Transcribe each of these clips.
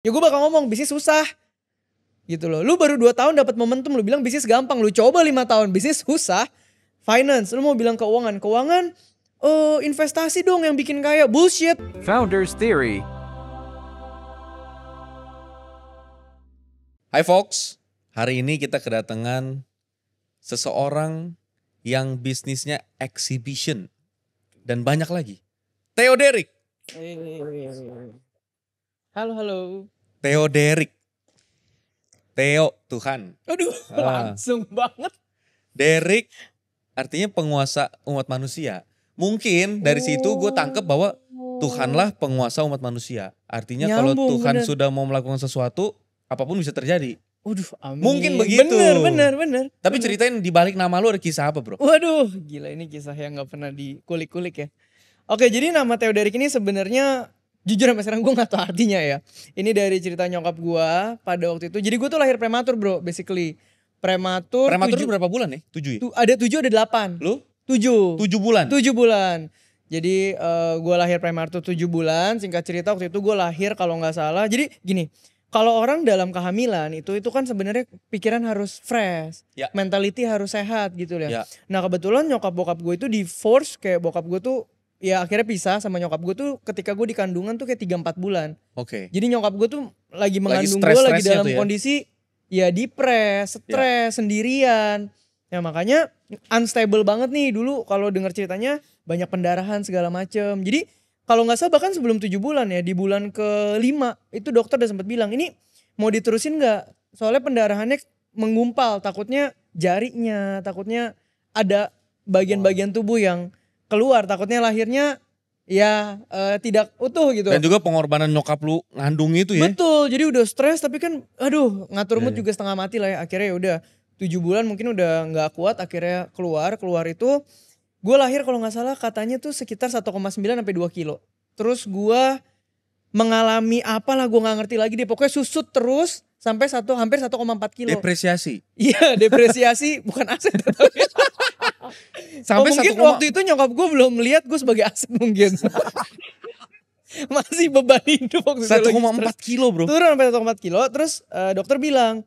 Ya gue bakal ngomong bisnis susah gitu loh. Lu baru 2 tahun dapat momentum, lu bilang bisnis gampang, lu coba 5 tahun bisnis susah. Finance, lu mau bilang keuangan, investasi dong yang bikin kaya, bullshit. Founders Theory. Hai folks, hari ini kita kedatangan seseorang yang bisnisnya exhibition dan banyak lagi. Theo Derrick. Halo. Theo Derrick. Theo Tuhan. Aduh, langsung banget. Derrick artinya penguasa umat manusia. Mungkin dari situ gue tangkep bahwa Tuhanlah penguasa umat manusia. Artinya kalau Tuhan sudah mau melakukan sesuatu, apapun bisa terjadi. Waduh, amin. Mungkin begitu. Bener. Tapi ceritain di balik nama lu ada kisah apa, bro? Waduh, gila ini kisah yang gak pernah dikulik-kulik ya. Oke, jadi nama Theo Derrick ini sebenarnya jujur sampai sekarang gue gak tahu artinya ya. Ini dari cerita nyokap gue pada waktu itu. Jadi gue tuh lahir prematur, bro, basically. Prematur itu berapa bulan nih? 7 ya? Ada 7 ada 8. Lu? 7 bulan? 7 bulan. Jadi gue lahir prematur 7 bulan. Singkat cerita waktu itu gue lahir kalau gak salah. Jadi gini. Kalau orang dalam kehamilan itu kan sebenarnya pikiran harus fresh, ya. Mentality harus sehat gitu ya. Ya. Nah kebetulan nyokap bokap gue itu di force, kayak bokap gue tuh ya akhirnya pisah sama nyokap gue tuh ketika gue di kandungan tuh kayak 3-4 bulan. Oke. Jadi nyokap gue tuh lagi mengandung gue lagi dalam kondisi ya depres, stres, sendirian. Ya makanya unstable banget nih dulu kalau dengar ceritanya banyak pendarahan segala macem. Jadi kalau gak salah bahkan sebelum 7 bulan ya, di bulan ke-5 itu dokter udah sempat bilang ini mau diterusin gak? Soalnya pendarahannya menggumpal, takutnya jarinya, takutnya ada bagian-bagian tubuh yang keluar, takutnya lahirnya ya tidak utuh gitu. Dan juga pengorbanan nyokap lu ngandung itu ya. Betul, jadi udah stres tapi kan aduh ngatur mood juga setengah mati lah ya. Akhirnya ya udah 7 bulan mungkin udah gak kuat, akhirnya keluar itu. Gue lahir kalau gak salah katanya tuh sekitar 1,9 sampai 2 kilo. Terus gue mengalami apalah gue gak ngerti lagi deh. Pokoknya susut terus sampai hampir 1,4 kilo. Depresiasi? Iya depresiasi bukan aset. Sampai mungkin waktu itu nyokap gue belum melihat gue sebagai aset mungkin. Masih beban hidup waktu itu. 1,4 kilo bro? Turun sampai 1,4 kilo. Terus dokter bilang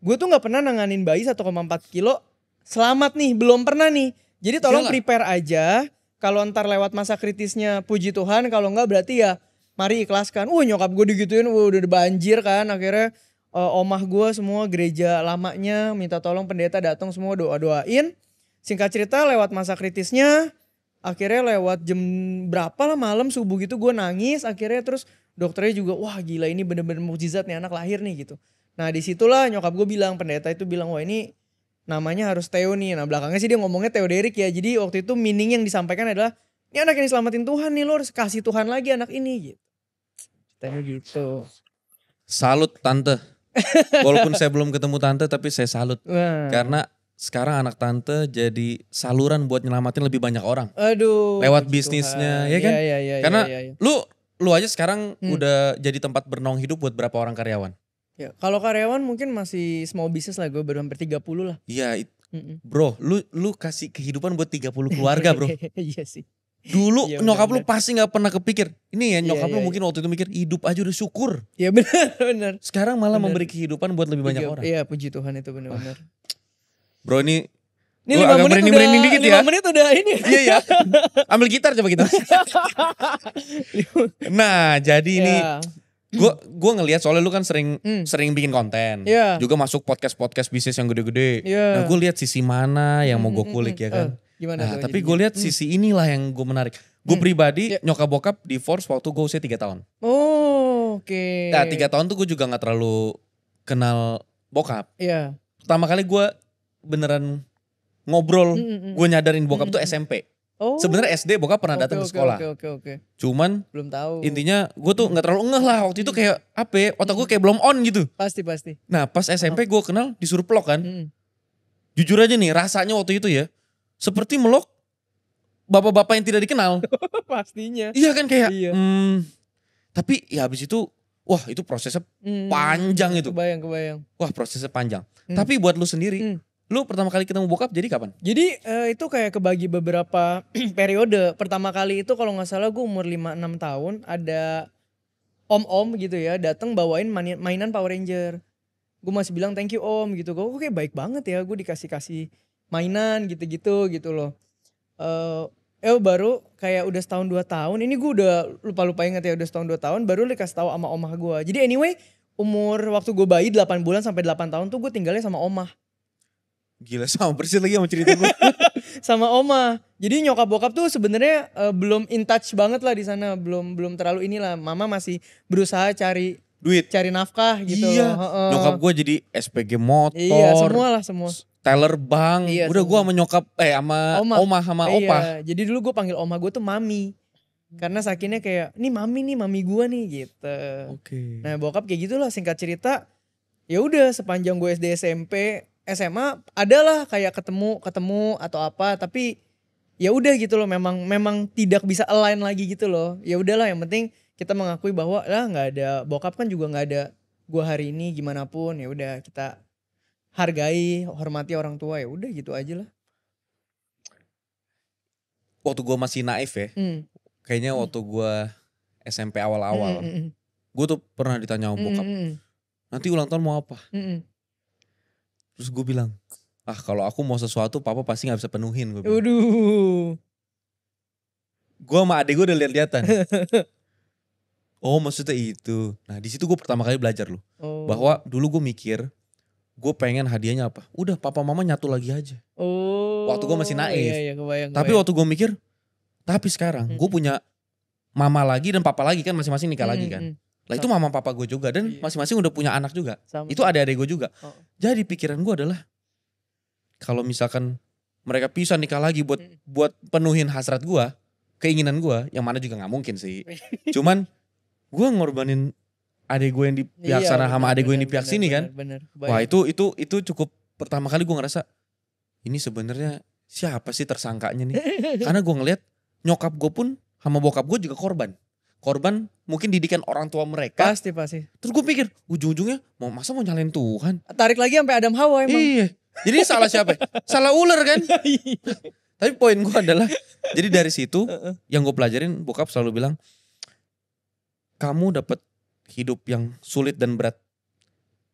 gue tuh gak pernah nanganin bayi 1,4 kilo. Selamat nih, belum pernah nih. Jadi tolong prepare aja, kalau ntar lewat masa kritisnya puji Tuhan, kalau enggak berarti ya mari ikhlaskan. Nyokap gue digituin, udah banjir kan, akhirnya omah gue semua gereja lamanya minta tolong pendeta datang semua doa-doain. Singkat cerita lewat masa kritisnya, akhirnya lewat jam berapa lah malam subuh gitu gue nangis, akhirnya terus dokternya juga wah gila ini bener-bener mukjizat nih anak lahir nih gitu. Nah disitulah nyokap gue bilang, pendeta itu bilang wah ini namanya harus Theo nih. Nah belakangnya sih dia ngomongnya Theo Derrick ya. Jadi waktu itu meaning yang disampaikan adalah ini anak yang diselamatin Tuhan nih, lo harus kasih Tuhan lagi anak ini gitu. Ceritanya gitu. Salut tante. Walaupun saya belum ketemu tante tapi saya salut. Karena sekarang anak tante jadi saluran buat nyelamatin lebih banyak orang. Aduh. Lewat bisnisnya ya kan. Iya, karena lu aja sekarang udah jadi tempat bernaung hidup buat berapa orang karyawan. Ya, kalau karyawan mungkin masih small business lah, gue baru hampir 30 lah. Iya, bro, lu kasih kehidupan buat 30 keluarga bro. Iya sih. Dulu nyokap lu pasti gak pernah kepikir. Ini ya nyokap lu mungkin waktu itu mikir hidup aja udah syukur. Iya benar. Sekarang malah memberi kehidupan buat lebih banyak orang. Iya puji Tuhan itu benar. Bro ini 5 menit merinding dikit ya. 5 menit udah ini. Iya ya. Ambil gitar coba kita. Nah jadi ini gue ngelihat soalnya lu kan sering bikin konten, juga masuk podcast bisnis yang gede-gede. Nah gue lihat sisi mana yang mau gue kulik ya kan. Gimana tapi gue lihat sisi inilah yang gue menarik. Gue pribadi nyokap bokap divorce waktu gue usia 3 tahun. Oke. Nah 3 tahun tuh gue juga nggak terlalu kenal bokap. Iya. Pertama kali gue beneran ngobrol, gue nyadarin bokap tuh SMP. Sebenarnya SD bokap pernah datang ke sekolah. Oke. Cuman belum tahu. Intinya gue tuh nggak terlalu ngeh lah waktu itu, kayak apa ya, otak gue kayak belum on gitu. Pasti. Nah pas SMP gue kenal disuruh pelok kan. Jujur aja nih rasanya waktu itu ya seperti melok bapak-bapak yang tidak dikenal. Pastinya. Iya kan kayak. Tapi ya habis itu wah itu prosesnya panjang itu. Kebayang. Wah prosesnya panjang. Tapi buat lu sendiri. Lu pertama kali ketemu bokap jadi kapan? Jadi itu kayak kebagi beberapa periode. Pertama kali itu kalau gak salah gue umur 5-6 tahun. Ada om-om gitu ya datang bawain mainan Power Ranger. Gue masih bilang thank you om gitu. Gue kayak baik banget ya gue dikasih mainan gitu-gitu gitu loh. Baru kayak udah setahun 2 tahun. Ini gue udah lupa-lupa inget ya udah setahun 2 tahun baru dikasih tahu sama omah gue. Jadi anyway umur waktu gue bayi 8 bulan sampai 8 tahun tuh gue tinggalnya sama omah. Gila sama persis lagi sama cerita gue. Sama omah. Jadi nyokap bokap tuh sebenarnya belum in touch banget lah di sana. Belum terlalu inilah. Mama masih berusaha cari duit, cari nafkah gitu. Iya. Nyokap gue jadi SPG motor. Iya, semua. Teller bank. Iya, udah gue sama nyokap sama omah sama opa. Jadi dulu gue panggil omah gue tuh mami. Karena sakinnya kayak ini mami gue nih gitu. Oke. Nah, bokap kayak gitulah singkat cerita. Ya udah sepanjang gue SD SMP SMA adalah kayak ketemu atau apa tapi ya udah gitu loh memang tidak bisa align lagi gitu loh. Ya udahlah yang penting kita mengakui bahwa lah nggak ada bokap kan juga nggak ada gue hari ini gimana pun ya udah kita hargai hormati orang tua ya udah gitu aja lah. Waktu gue masih naif ya. Kayaknya waktu gue SMP awal-awal. Gue tuh pernah ditanya sama bokap. Nanti ulang tahun mau apa? Terus gue bilang, kalau aku mau sesuatu papa pasti gak bisa penuhin. Waduh. Gue sama adek gue udah lihat-lihatan. Oh maksudnya itu. Nah di situ gue pertama kali belajar loh. Bahwa dulu gue mikir, gue pengen hadiahnya apa. Udah papa mama nyatu lagi aja. Waktu gue masih naif. Iya, kebayang. Tapi waktu gue mikir, tapi sekarang gue punya mama lagi dan papa lagi kan masing-masing nikah lagi kan. Lah itu mama papa gue juga dan masing-masing udah punya anak juga. Itu adik-adik gue juga. Jadi pikiran gue adalah kalau misalkan mereka pisah nikah lagi buat penuhin hasrat gue, keinginan gue, yang mana juga nggak mungkin sih. Cuman gue ngorbanin adik gue yang di pihak sana sama adik gue yang di pihak sini kan. Wah itu cukup pertama kali gue ngerasa ini sebenarnya siapa sih tersangkanya nih? Karena gue ngeliat nyokap gue pun sama bokap gue juga korban mungkin didikan orang tua mereka. Pasti. Terus gue pikir ujung-ujungnya masa mau nyalain Tuhan. Tarik lagi sampai Adam Hawa emang. Iya. Jadi salah siapa? Salah ular kan. Tapi poin gue adalah jadi dari situ yang gue pelajarin bokap selalu bilang kamu dapat hidup yang sulit dan berat.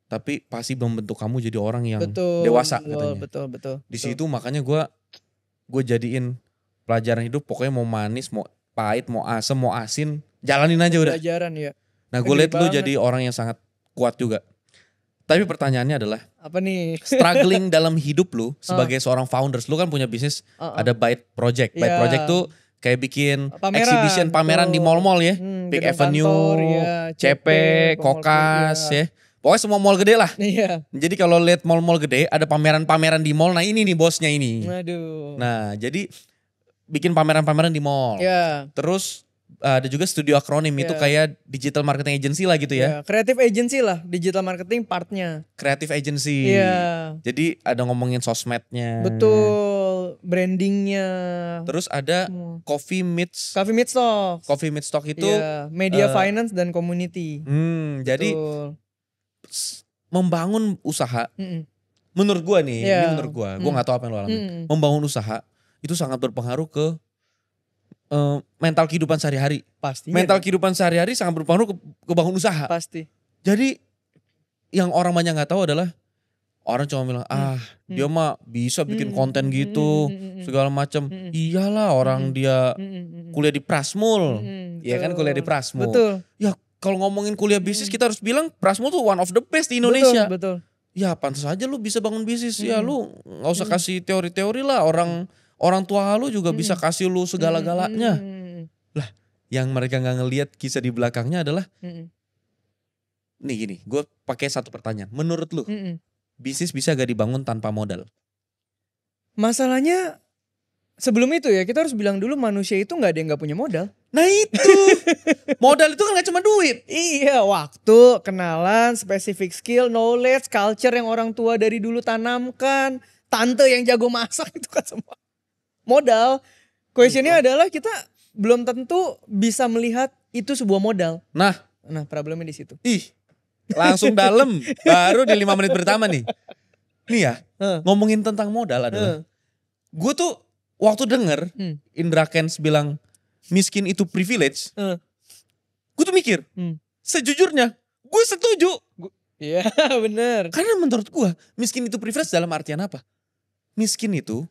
Tapi pasti membentuk kamu jadi orang yang dewasa katanya. Betul. Di situ makanya gue jadiin pelajaran hidup pokoknya mau manis, mau pahit, mau asem, mau asin, jalanin aja udah. Pelajaran ya. Nah gue liat lu jadi orang yang sangat kuat juga. Tapi pertanyaannya adalah apa nih? Struggling dalam hidup lu sebagai seorang founders, lu kan punya bisnis ada Byte Project. Byte Project tuh kayak bikin exhibition pameran di mall-mall ya. Big Avenue, CP, Kokas ya. Pokoknya semua mall gede lah. Iya. Jadi kalau lihat mall-mall gede ada pameran-pameran di mall. Nah ini nih bosnya ini. Waduh. Nah jadi bikin pameran-pameran di mall. Iya. Terus ada juga studio akronim itu kayak digital marketing agency lah gitu ya. Creative agency lah, digital marketing partnya. Creative agency. Iya. Jadi ada ngomongin sosmednya. Betul, brandingnya. Terus ada Coffee Meets Talk. Coffee Meets Talk itu media finance dan community. Jadi membangun usaha. Menurut gua nih, ini menurut gua gak tahu apa yang lo alamin. Membangun usaha itu sangat berpengaruh ke mental kehidupan sehari-hari. Pasti. Mental kehidupan sehari-hari sangat berpengaruh ke bangun usaha. Pasti. Jadi yang orang banyak nggak tahu adalah orang cuma bilang dia mah bisa bikin konten gitu segala macam. Iyalah orang dia kuliah di Prasmul, ya kan kuliah di Prasmul. Betul. Ya kalau ngomongin kuliah bisnis kita harus bilang Prasmul tuh one of the best di Indonesia. Betul. Ya pantas aja lu bisa bangun bisnis ya lu nggak usah kasih teori-teori lah orang tua lu juga bisa kasih lu segala-galanya. Lah yang mereka nggak ngelihat kisah di belakangnya adalah nih gini, gue pakai satu pertanyaan. Menurut lu bisnis bisa gak dibangun tanpa modal? Masalahnya sebelum itu ya kita harus bilang dulu manusia itu nggak ada yang nggak punya modal. Nah itu modal itu kan gak cuma duit. Iya, waktu, kenalan, specific skill, knowledge, culture yang orang tua dari dulu tanamkan, tante yang jago masak itu kan semua modal. Questionnya adalah kita belum tentu bisa melihat itu sebuah modal. Nah problemnya di situ. Langsung dalam baru di 5 menit pertama nih. Nih ya ngomongin tentang modal adalah gue tuh waktu denger Indra Kents bilang miskin itu privilege, gue tuh mikir sejujurnya gue setuju. Iya bener. Karena menurut gue miskin itu privilege dalam artian apa? Miskin itu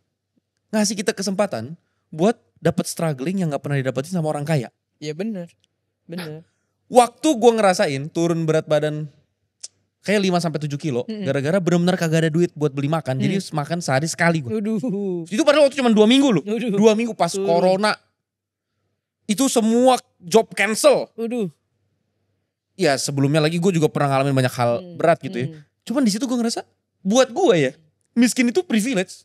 ngasih kita kesempatan buat dapat struggling yang gak pernah didapetin sama orang kaya. Iya bener. Waktu gue ngerasain turun berat badan kayak 5-7 kilo. Gara-gara benar-benar kagak ada duit buat beli makan. Jadi makan sehari sekali gue. Itu padahal waktu cuma 2 minggu loh. 2 minggu pas corona. Itu semua job cancel. Ya sebelumnya lagi gue juga pernah ngalamin banyak hal berat gitu ya. Cuman di situ gue ngerasa buat gue ya miskin itu privilege.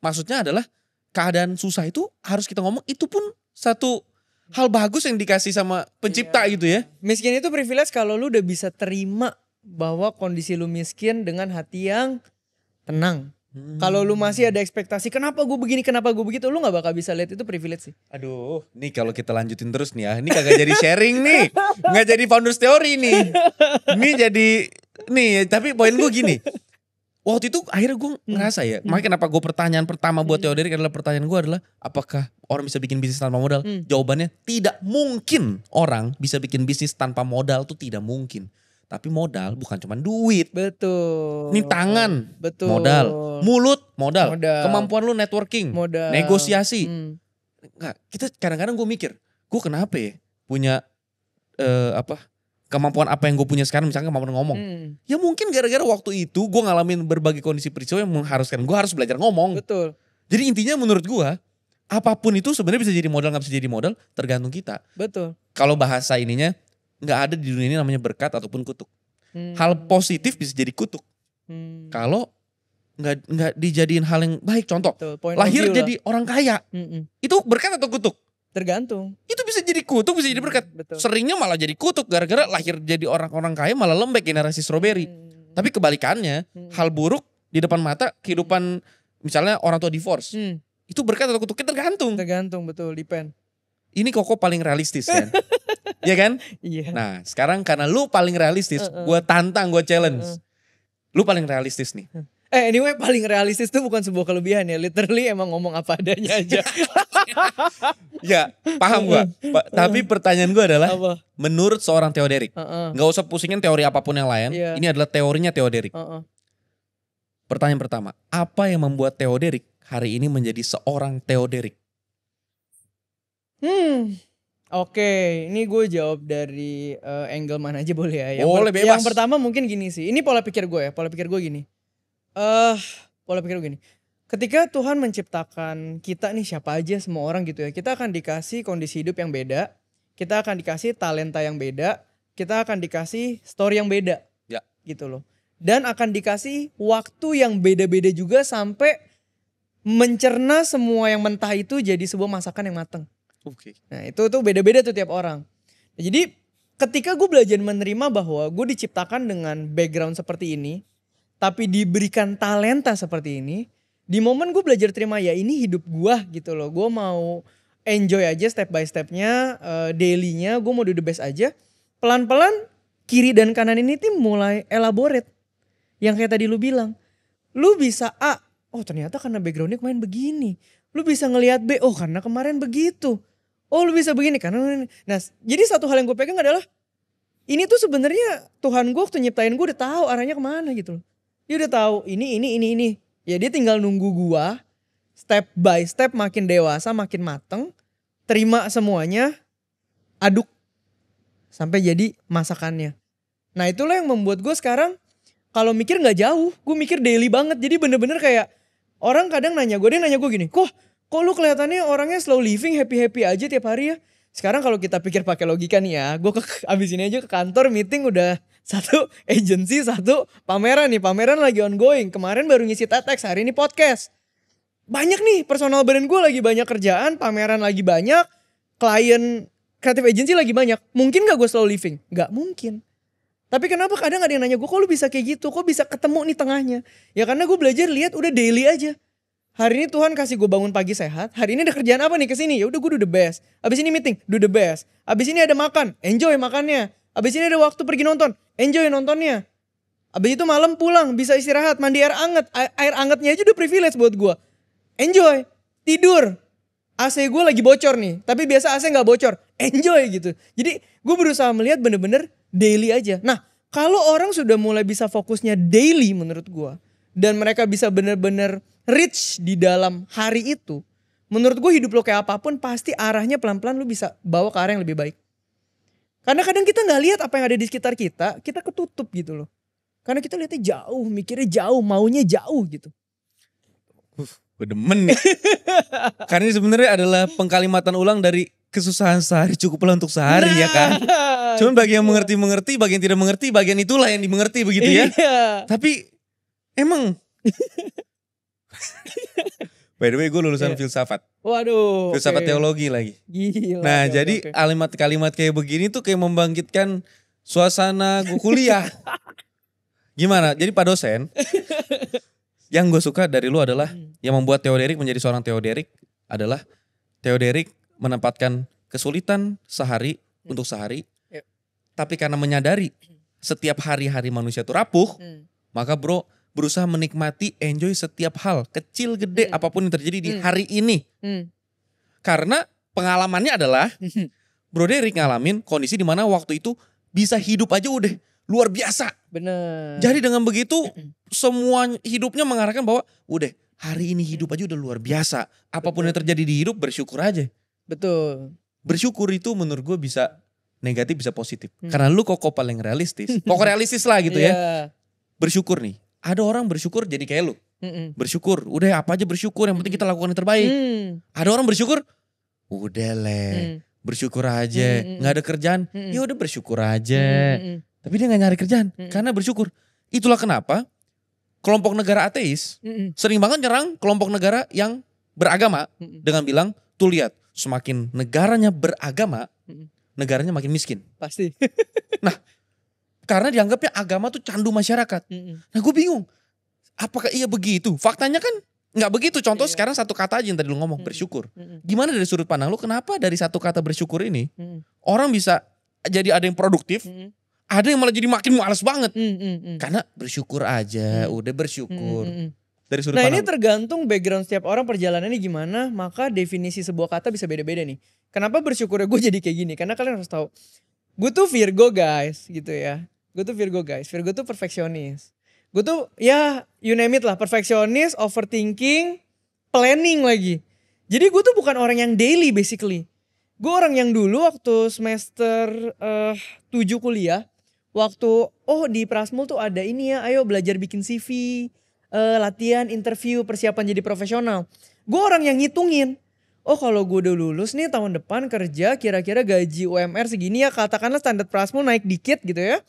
Maksudnya adalah keadaan susah itu harus kita ngomong itu pun satu hal bagus yang dikasih sama pencipta gitu ya. Miskin itu privilege kalau lu udah bisa terima bahwa kondisi lu miskin dengan hati yang tenang. Kalau lu masih ada ekspektasi kenapa gue begini, kenapa gue begitu, lu gak bakal bisa lihat itu privilege sih. Aduh, nih kalau kita lanjutin terus nih ya, ini kagak jadi sharing nih, gak jadi founders theory nih. Ini jadi, nih tapi poin gue gini. Waktu itu akhirnya gue ngerasa ya, makanya kenapa gue pertanyaan pertama buat Theoderik adalah pertanyaan gue adalah apakah orang bisa bikin bisnis tanpa modal? Jawabannya tidak mungkin orang bisa bikin bisnis tanpa modal tuh tidak mungkin. Tapi modal bukan cuma duit. Betul. Ini tangan, betul. Modal. Mulut, modal. Kemampuan lu networking, modal. Negosiasi. Nggak, kita kadang-kadang gue mikir, gue kenapa ya punya kemampuan apa yang gue punya sekarang, misalnya kemampuan ngomong. Ya mungkin gara-gara waktu itu gue ngalamin berbagai kondisi peristiwa yang mengharuskan gue harus belajar ngomong. Betul. Jadi intinya menurut gue, apapun itu sebenarnya bisa jadi modal gak bisa jadi modal, tergantung kita. Betul. Kalau bahasa ininya, gak ada di dunia ini namanya berkat ataupun kutuk. Hal positif bisa jadi kutuk. Kalau nggak dijadiin hal yang baik, contoh lahir jadi orang kaya, itu berkat atau kutuk? Tergantung. Itu bisa jadi kutuk, bisa jadi berkat. Seringnya malah jadi kutuk gara-gara lahir jadi orang-orang kaya malah lembek generasi strawberry. Tapi kebalikannya, hal buruk di depan mata kehidupan, misalnya orang tua divorce, itu berkat atau kutuknya tergantung. Tergantung, betul, depend. Ini Koko paling realistis kan? Iya kan? Iya. Nah sekarang karena lu paling realistis, gue tantang, gue challenge. Lu paling realistis nih. Anyway, paling realistis itu bukan sebuah kelebihan ya. Literally emang ngomong apa adanya aja. Ya, paham gue. Tapi pertanyaan gue adalah, apa? Menurut seorang Theoderik, gak usah pusingin teori apapun yang lain. Ini adalah teorinya Theoderik. Pertanyaan pertama, apa yang membuat Theoderik hari ini menjadi seorang Theoderik? Oke, ini gue jawab dari angle mana aja boleh ya? Boleh, bebas. Yang pertama mungkin gini sih, ini pola pikir gue ya, pola pikir gue gini. Ketika Tuhan menciptakan kita nih, siapa aja, semua orang gitu ya, kita akan dikasih kondisi hidup yang beda, kita akan dikasih talenta yang beda, kita akan dikasih story yang beda, ya, gitu loh. Dan akan dikasih waktu yang beda-beda juga sampai mencerna semua yang mentah itu jadi sebuah masakan yang matang. Nah itu beda-beda tuh tiap orang. Nah, jadi ketika gue belajar menerima bahwa gue diciptakan dengan background seperti ini, tapi diberikan talenta seperti ini, di momen gue belajar terima ya ini hidup gue gitu loh. Gue mau enjoy aja step by stepnya, dailynya gue mau do the best aja. Pelan-pelan kiri dan kanan ini tim mulai elaborate. Yang kayak tadi lu bilang, lu bisa A, oh ternyata karena backgroundnya kemarin begini. Lu bisa ngelihat B, oh karena kemarin begitu. Oh lu bisa begini karena ini. Nah jadi satu hal yang gue pegang adalah ini tuh sebenarnya Tuhan gue waktu nyiptain gue udah tahu arahnya kemana gitu loh. Dia udah tahu ini. Ya dia tinggal nunggu gue step by step makin dewasa makin mateng. Terima semuanya, aduk sampai jadi masakannya. Nah itulah yang membuat gue sekarang kalau mikir gak jauh. Gue mikir daily banget. Jadi bener-bener kayak orang kadang nanya gue gini, Kok lu kelihatannya orangnya slow living, happy-happy aja tiap hari ya? Sekarang kalau kita pikir pakai logika nih ya, gue abis ini aja ke kantor meeting udah satu agency, satu pameran nih. Pameran lagi ongoing, kemarin baru ngisi TEDx, hari ini podcast. Banyak nih personal brand gue lagi banyak kerjaan, pameran lagi banyak, klien kreatif agency lagi banyak. Mungkin gak gue slow living? Gak mungkin. Tapi kenapa kadang ada yang nanya gue, kok lu bisa kayak gitu? Kok bisa ketemu nih tengahnya? Ya karena gue belajar lihat udah daily aja. Hari ini Tuhan kasih gue bangun pagi sehat. Hari ini ada kerjaan apa nih kesini? Ya udah gue do the best. Abis ini meeting, do the best. Abis ini ada makan, enjoy makannya. Abis ini ada waktu pergi nonton, enjoy nontonnya. Abis itu malam pulang, bisa istirahat, mandi air anget. Air angetnya aja udah privilege buat gue. Enjoy, tidur. AC gue lagi bocor nih, tapi biasa AC gak bocor. Enjoy gitu. Jadi gue berusaha melihat bener-bener daily aja. Nah, kalau orang sudah mulai bisa fokusnya daily menurut gue, dan mereka bisa bener-bener rich di dalam hari itu, menurut gue hidup lo kayak apapun pasti arahnya pelan-pelan lo bisa bawa ke arah yang lebih baik. Karena kadang kita gak lihat apa yang ada di sekitar kita ketutup gitu loh. Karena kita lihatnya jauh, mikirnya jauh, maunya jauh gitu. Gue demen nih. Karena ini sebenarnya adalah pengkalimatan ulang dari kesusahan sehari cukuplah untuk sehari ya kan. Cuman bagi yang mengerti, bagi yang tidak mengerti, bagian itulah yang dimengerti begitu ya. Tapi emang by the way gue lulusan filsafat. Waduh. Filsafat teologi lagi. Gila. Nah jadi kalimat-kalimat kayak begini tuh kayak membangkitkan suasana gue kuliah. Gimana? Jadi Pak dosen, yang gue suka dari lu adalah yang membuat Theoderik menjadi seorang Theoderik adalah Theoderik menempatkan kesulitan sehari untuk sehari. Tapi karena menyadari setiap hari-hari manusia itu rapuh, maka bro berusaha menikmati, enjoy setiap hal, kecil gede apapun yang terjadi di hari ini. Karena pengalamannya adalah Bro Derek ngalamin kondisi di mana waktu itu bisa hidup aja udah luar biasa. Bener. Jadi dengan begitu semua hidupnya mengarahkan bahwa udah hari ini hidup aja udah luar biasa. Apapun yang terjadi di hidup bersyukur aja. Betul. Bersyukur itu menurut gue bisa negatif bisa positif. Karena lu kok paling realistis. Kok realistis lah gitu ya. Bersyukur nih. Ada orang bersyukur jadi kayak lu. Bersyukur. Udah apa aja bersyukur. Yang penting kita lakukan yang terbaik. Ada orang bersyukur. Udah bersyukur aja. Gak ada kerjaan. Ya udah bersyukur aja. Tapi dia gak nyari kerjaan. Karena bersyukur. Itulah kenapa kelompok negara ateis sering banget nyerang kelompok negara yang beragama. Dengan bilang tuh lihat. Semakin negaranya beragama, negaranya makin miskin. Pasti. Nah, karena dianggapnya agama tuh candu masyarakat. Nah gue bingung, apakah iya begitu? Faktanya kan nggak begitu. Contoh sekarang satu kata aja yang tadi lu ngomong, bersyukur. Gimana dari sudut pandang lu, kenapa dari satu kata bersyukur ini, orang bisa jadi ada yang produktif, ada yang malah jadi makin malas banget. Karena bersyukur aja, udah bersyukur. Dari sudut nah pandang. ini tergantung background setiap orang perjalanannya gimana, maka definisi sebuah kata bisa beda-beda nih. Kenapa bersyukurnya gue jadi kayak gini? Karena kalian harus tahu, gue tuh Virgo guys gitu ya. Gue tuh Virgo guys, Virgo tuh perfeksionis. Gue tuh ya you name it lah, perfeksionis, overthinking, planning lagi. Jadi gue tuh bukan orang yang daily basically. Gue orang yang dulu waktu semester 7 kuliah, waktu di Prasmul tuh ada ini ya, ayo belajar bikin CV. Latihan, interview, persiapan jadi profesional. Gue orang yang ngitungin. Kalau gue udah lulus nih tahun depan kerja kira-kira gaji UMR segini ya. Katakanlah standar Prasmul naik dikit gitu ya.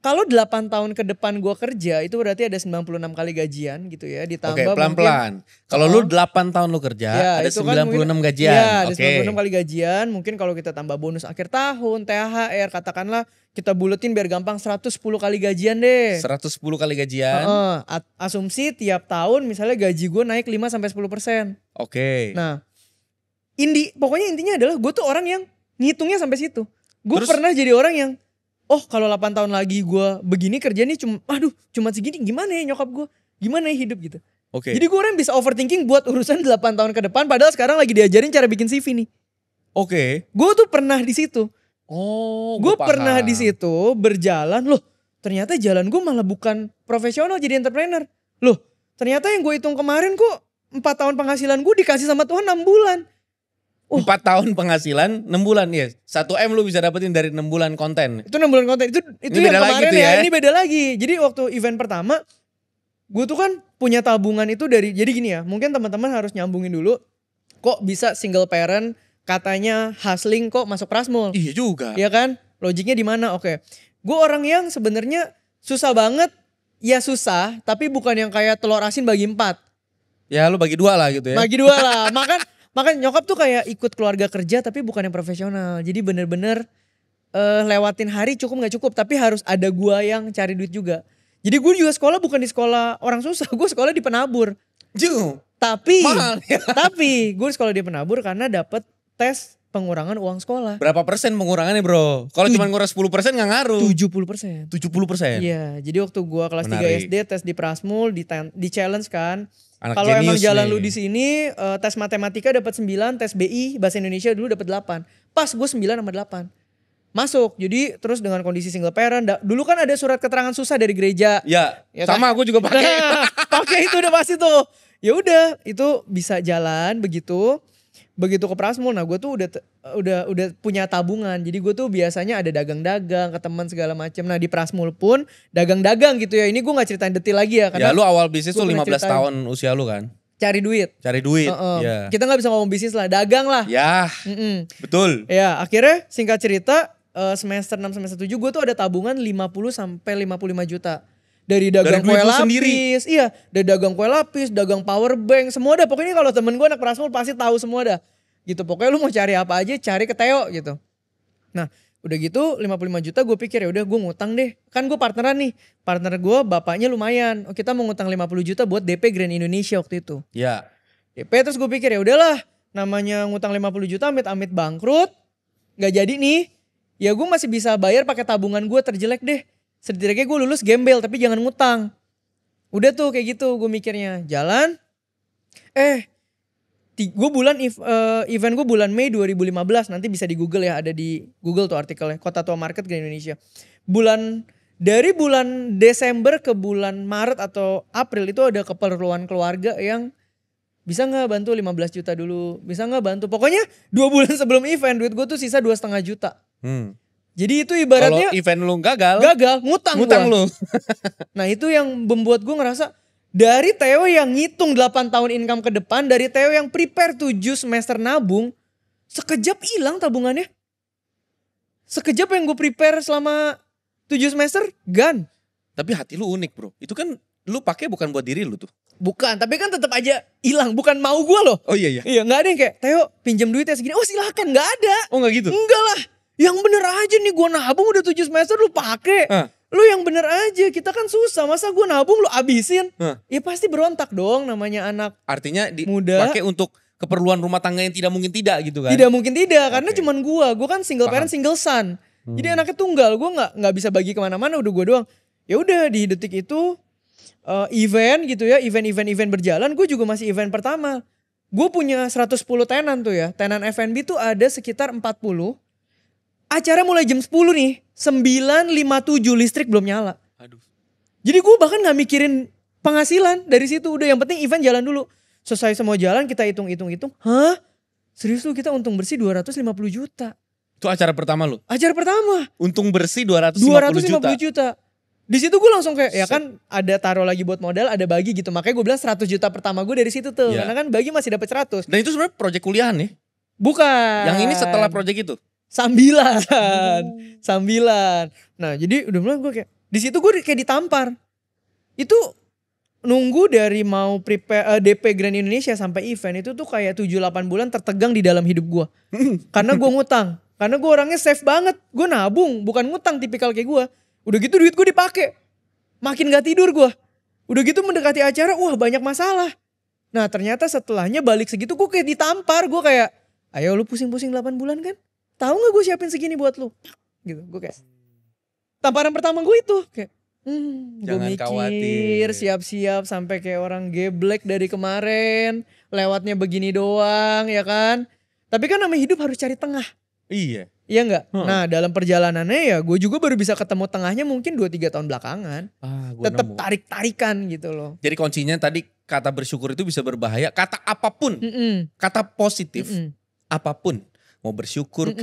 Kalau 8 tahun ke depan gue kerja itu berarti ada 96 kali gajian gitu ya. Ditambah pelan-pelan. Kalau lu 8 tahun lu kerja ada 96 kan gajian. Ya ada 96 kali gajian. Mungkin kalau kita tambah bonus akhir tahun, THR katakanlah kita buletin biar gampang 110 kali gajian deh. 110 kali gajian. Asumsi tiap tahun misalnya gaji gue naik 5-10%. Oke. Nah pokoknya intinya adalah gue tuh orang yang ngitungnya sampai situ. Gue pernah jadi orang yang kalau 8 tahun lagi gue begini kerjanya cuma segini, gimana ya nyokap gue, gimana ya hidup gitu. Jadi gue orang bisa overthinking buat urusan 8 tahun ke depan, padahal sekarang lagi diajarin cara bikin CV nih. Gue tuh pernah di situ. Gue pernah di situ berjalan, ternyata jalan gue malah bukan profesional jadi entrepreneur. Ternyata yang gue hitung kemarin kok 4 tahun penghasilan gue dikasih sama Tuhan 6 bulan. 4 tahun penghasilan 6 bulan ya. 1M lu bisa dapetin dari 6 bulan konten. Itu 6 bulan konten. Itu yang kemarin ya. Ini beda lagi. Jadi waktu event pertama gue tuh kan punya tabungan itu dari, jadi gini ya. Mungkin teman-teman harus nyambungin dulu. Kok bisa single parent katanya hustling kok masuk Prasmul? Iya juga. Iya kan? Logiknya di mana? Oke. Gue orang yang sebenarnya susah banget. Ya susah, tapi bukan yang kayak telur asin bagi 4. Ya lu bagi 2 lah gitu ya. Bagi 2 lah. Makan nyokap tuh kayak ikut keluarga kerja tapi bukan yang profesional. Jadi bener-bener lewatin hari cukup gak cukup. Tapi harus ada gua yang cari duit juga. Jadi gue juga sekolah bukan di sekolah orang susah. Gue sekolah di penabur. Tapi gue sekolah di penabur karena dapet tes pengurangan uang sekolah. Berapa persen pengurangannya bro? Kalau cuma ngurang 10% gak ngaruh. 70%. 70%? Iya. Jadi waktu gue kelas 3 SD tes di Prasmul di challenge kan. Kalau emang jalan lu di sini tes matematika dapat 9, tes BI bahasa Indonesia dulu dapat 8. Pas gue 9 sama 8. masuk. Jadi terus dengan kondisi single parent, dulu kan ada surat keterangan susah dari gereja. Ya kan? sama aku juga pakai. Nah, pakai itu udah pasti tuh. Ya udah, itu bisa jalan begitu. Begitu ke Prasmul, nah gue tuh udah punya tabungan. Jadi gue tuh biasanya ada dagang-dagang ke teman segala macam. Nah di Prasmul pun dagang-dagang gitu ya. Ini gue nggak ceritain detail lagi ya. Ya lu awal bisnis tuh 15 tahun usia lu kan? Cari duit. Ya. Kita nggak bisa ngomong bisnis lah, dagang lah. Ya, betul. Ya akhirnya singkat cerita semester 6 semester 7 gue tuh ada tabungan 50 sampai 55 juta. Dari dagang kue lapis, iya, dari dagang kue lapis, dagang power bank, semua dah. Pokoknya kalau temen gue anak Prasmul pasti tahu semua dah. Gitu, pokoknya lu mau cari apa aja, cari ke Theo gitu. Nah, udah gitu 55 juta gue pikir ya udah gue ngutang deh. Kan gue partneran nih, partner gue bapaknya lumayan. Kita mau ngutang 50 juta buat DP Grand Indonesia waktu itu. Ya. DP terus gue pikir ya udahlah, namanya ngutang 50 juta amit-amit bangkrut, nggak jadi nih. Ya gue masih bisa bayar pakai tabungan gue terjelek deh. Setidaknya gue lulus gembel tapi jangan ngutang. Udah tuh kayak gitu gue mikirnya. Jalan. Gue event gue bulan Mei 2015. Nanti bisa di Google ya. Ada di Google tuh artikelnya. Kota Tua Market Grand Indonesia. Dari bulan Desember ke bulan Maret atau April itu ada keperluan keluarga yang bisa gak bantu 15 juta dulu. Bisa gak bantu. Pokoknya 2 bulan sebelum event duit gue tuh sisa 2,5 juta. Jadi itu ibaratnya kalau event lu gagal ngutang lu. Nah itu yang membuat gue ngerasa dari Theo yang ngitung 8 tahun income ke depan, dari Theo yang prepare 7 semester nabung, sekejap hilang tabungannya. Sekejap yang gue prepare selama 7 semester, gone. Tapi hati lu unik bro, itu kan lu pakai bukan buat diri lu tuh. Bukan, tapi kan tetap aja hilang, bukan mau gue loh. Oh iya. Iya, gak ada yang kayak Theo pinjam duitnya segini, oh silakan, gak ada. Oh gak gitu? Enggak lah. Yang bener aja nih gue nabung udah 7 semester lu pake. Lu yang bener aja, kita kan susah. Masa gue nabung lu abisin? Ya pasti berontak dong namanya anak artinya muda. Pakai untuk keperluan rumah tangga yang tidak mungkin tidak gitu kan? Tidak mungkin tidak, karena cuman gue kan single parent single son. Jadi anaknya tunggal, gue nggak bisa bagi kemana-mana, udah gue doang. Ya udah di detik itu event gitu ya, event berjalan. Gue juga masih event pertama. Gue punya 110 tenan tuh ya, tenan F&B tuh ada sekitar 40. Acara mulai jam 10 nih, 9.57 listrik belum nyala. Aduh. Jadi gue bahkan gak mikirin penghasilan dari situ. Udah yang penting event jalan dulu. Selesai semua jalan kita hitung. Hah? Serius lu kita untung bersih 250 juta. Itu acara pertama lu? Acara pertama. Untung bersih 250 juta. Di situ gue langsung kayak ya kan ada taruh lagi buat modal, ada bagi gitu. Makanya gue bilang 100 juta pertama gue dari situ tuh. Karena kan bagi masih dapat 100. Dan itu sebenarnya proyek kuliahan nih? Bukan. Yang ini setelah proyek itu? Sambilan. Nah jadi udah mulai gue kayak di situ gue kayak ditampar. Itu nunggu dari mau prepare DP Grand Indonesia sampai event itu tuh kayak 7-8 bulan tertegang di dalam hidup gue. Karena gue ngutang. Karena gue orangnya safe banget. Gue nabung bukan ngutang tipikal kayak gue. Udah gitu duit gue dipakai. Makin gak tidur gue. Udah gitu mendekati acara wah banyak masalah. Nah ternyata setelahnya balik segitu gue kayak ditampar. Gue kayak ayo lu pusing-pusing 8 bulan kan. Tahu gak gue siapin segini buat lu? Gitu, gue kayak tamparan pertama gue itu kayak gue mikir khawatir. Siap-siap sampai kayak orang geblek dari kemarin, lewatnya begini doang ya kan. Tapi kan namanya hidup harus cari tengah. Iya. Iya gak? Nah dalam perjalanannya ya gue juga baru bisa ketemu tengahnya mungkin 2-3 tahun belakangan. Tetap tarik-tarikan gitu loh. Jadi kuncinya tadi kata bersyukur itu bisa berbahaya. Kata apapun, kata positif, apapun. Mau bersyukur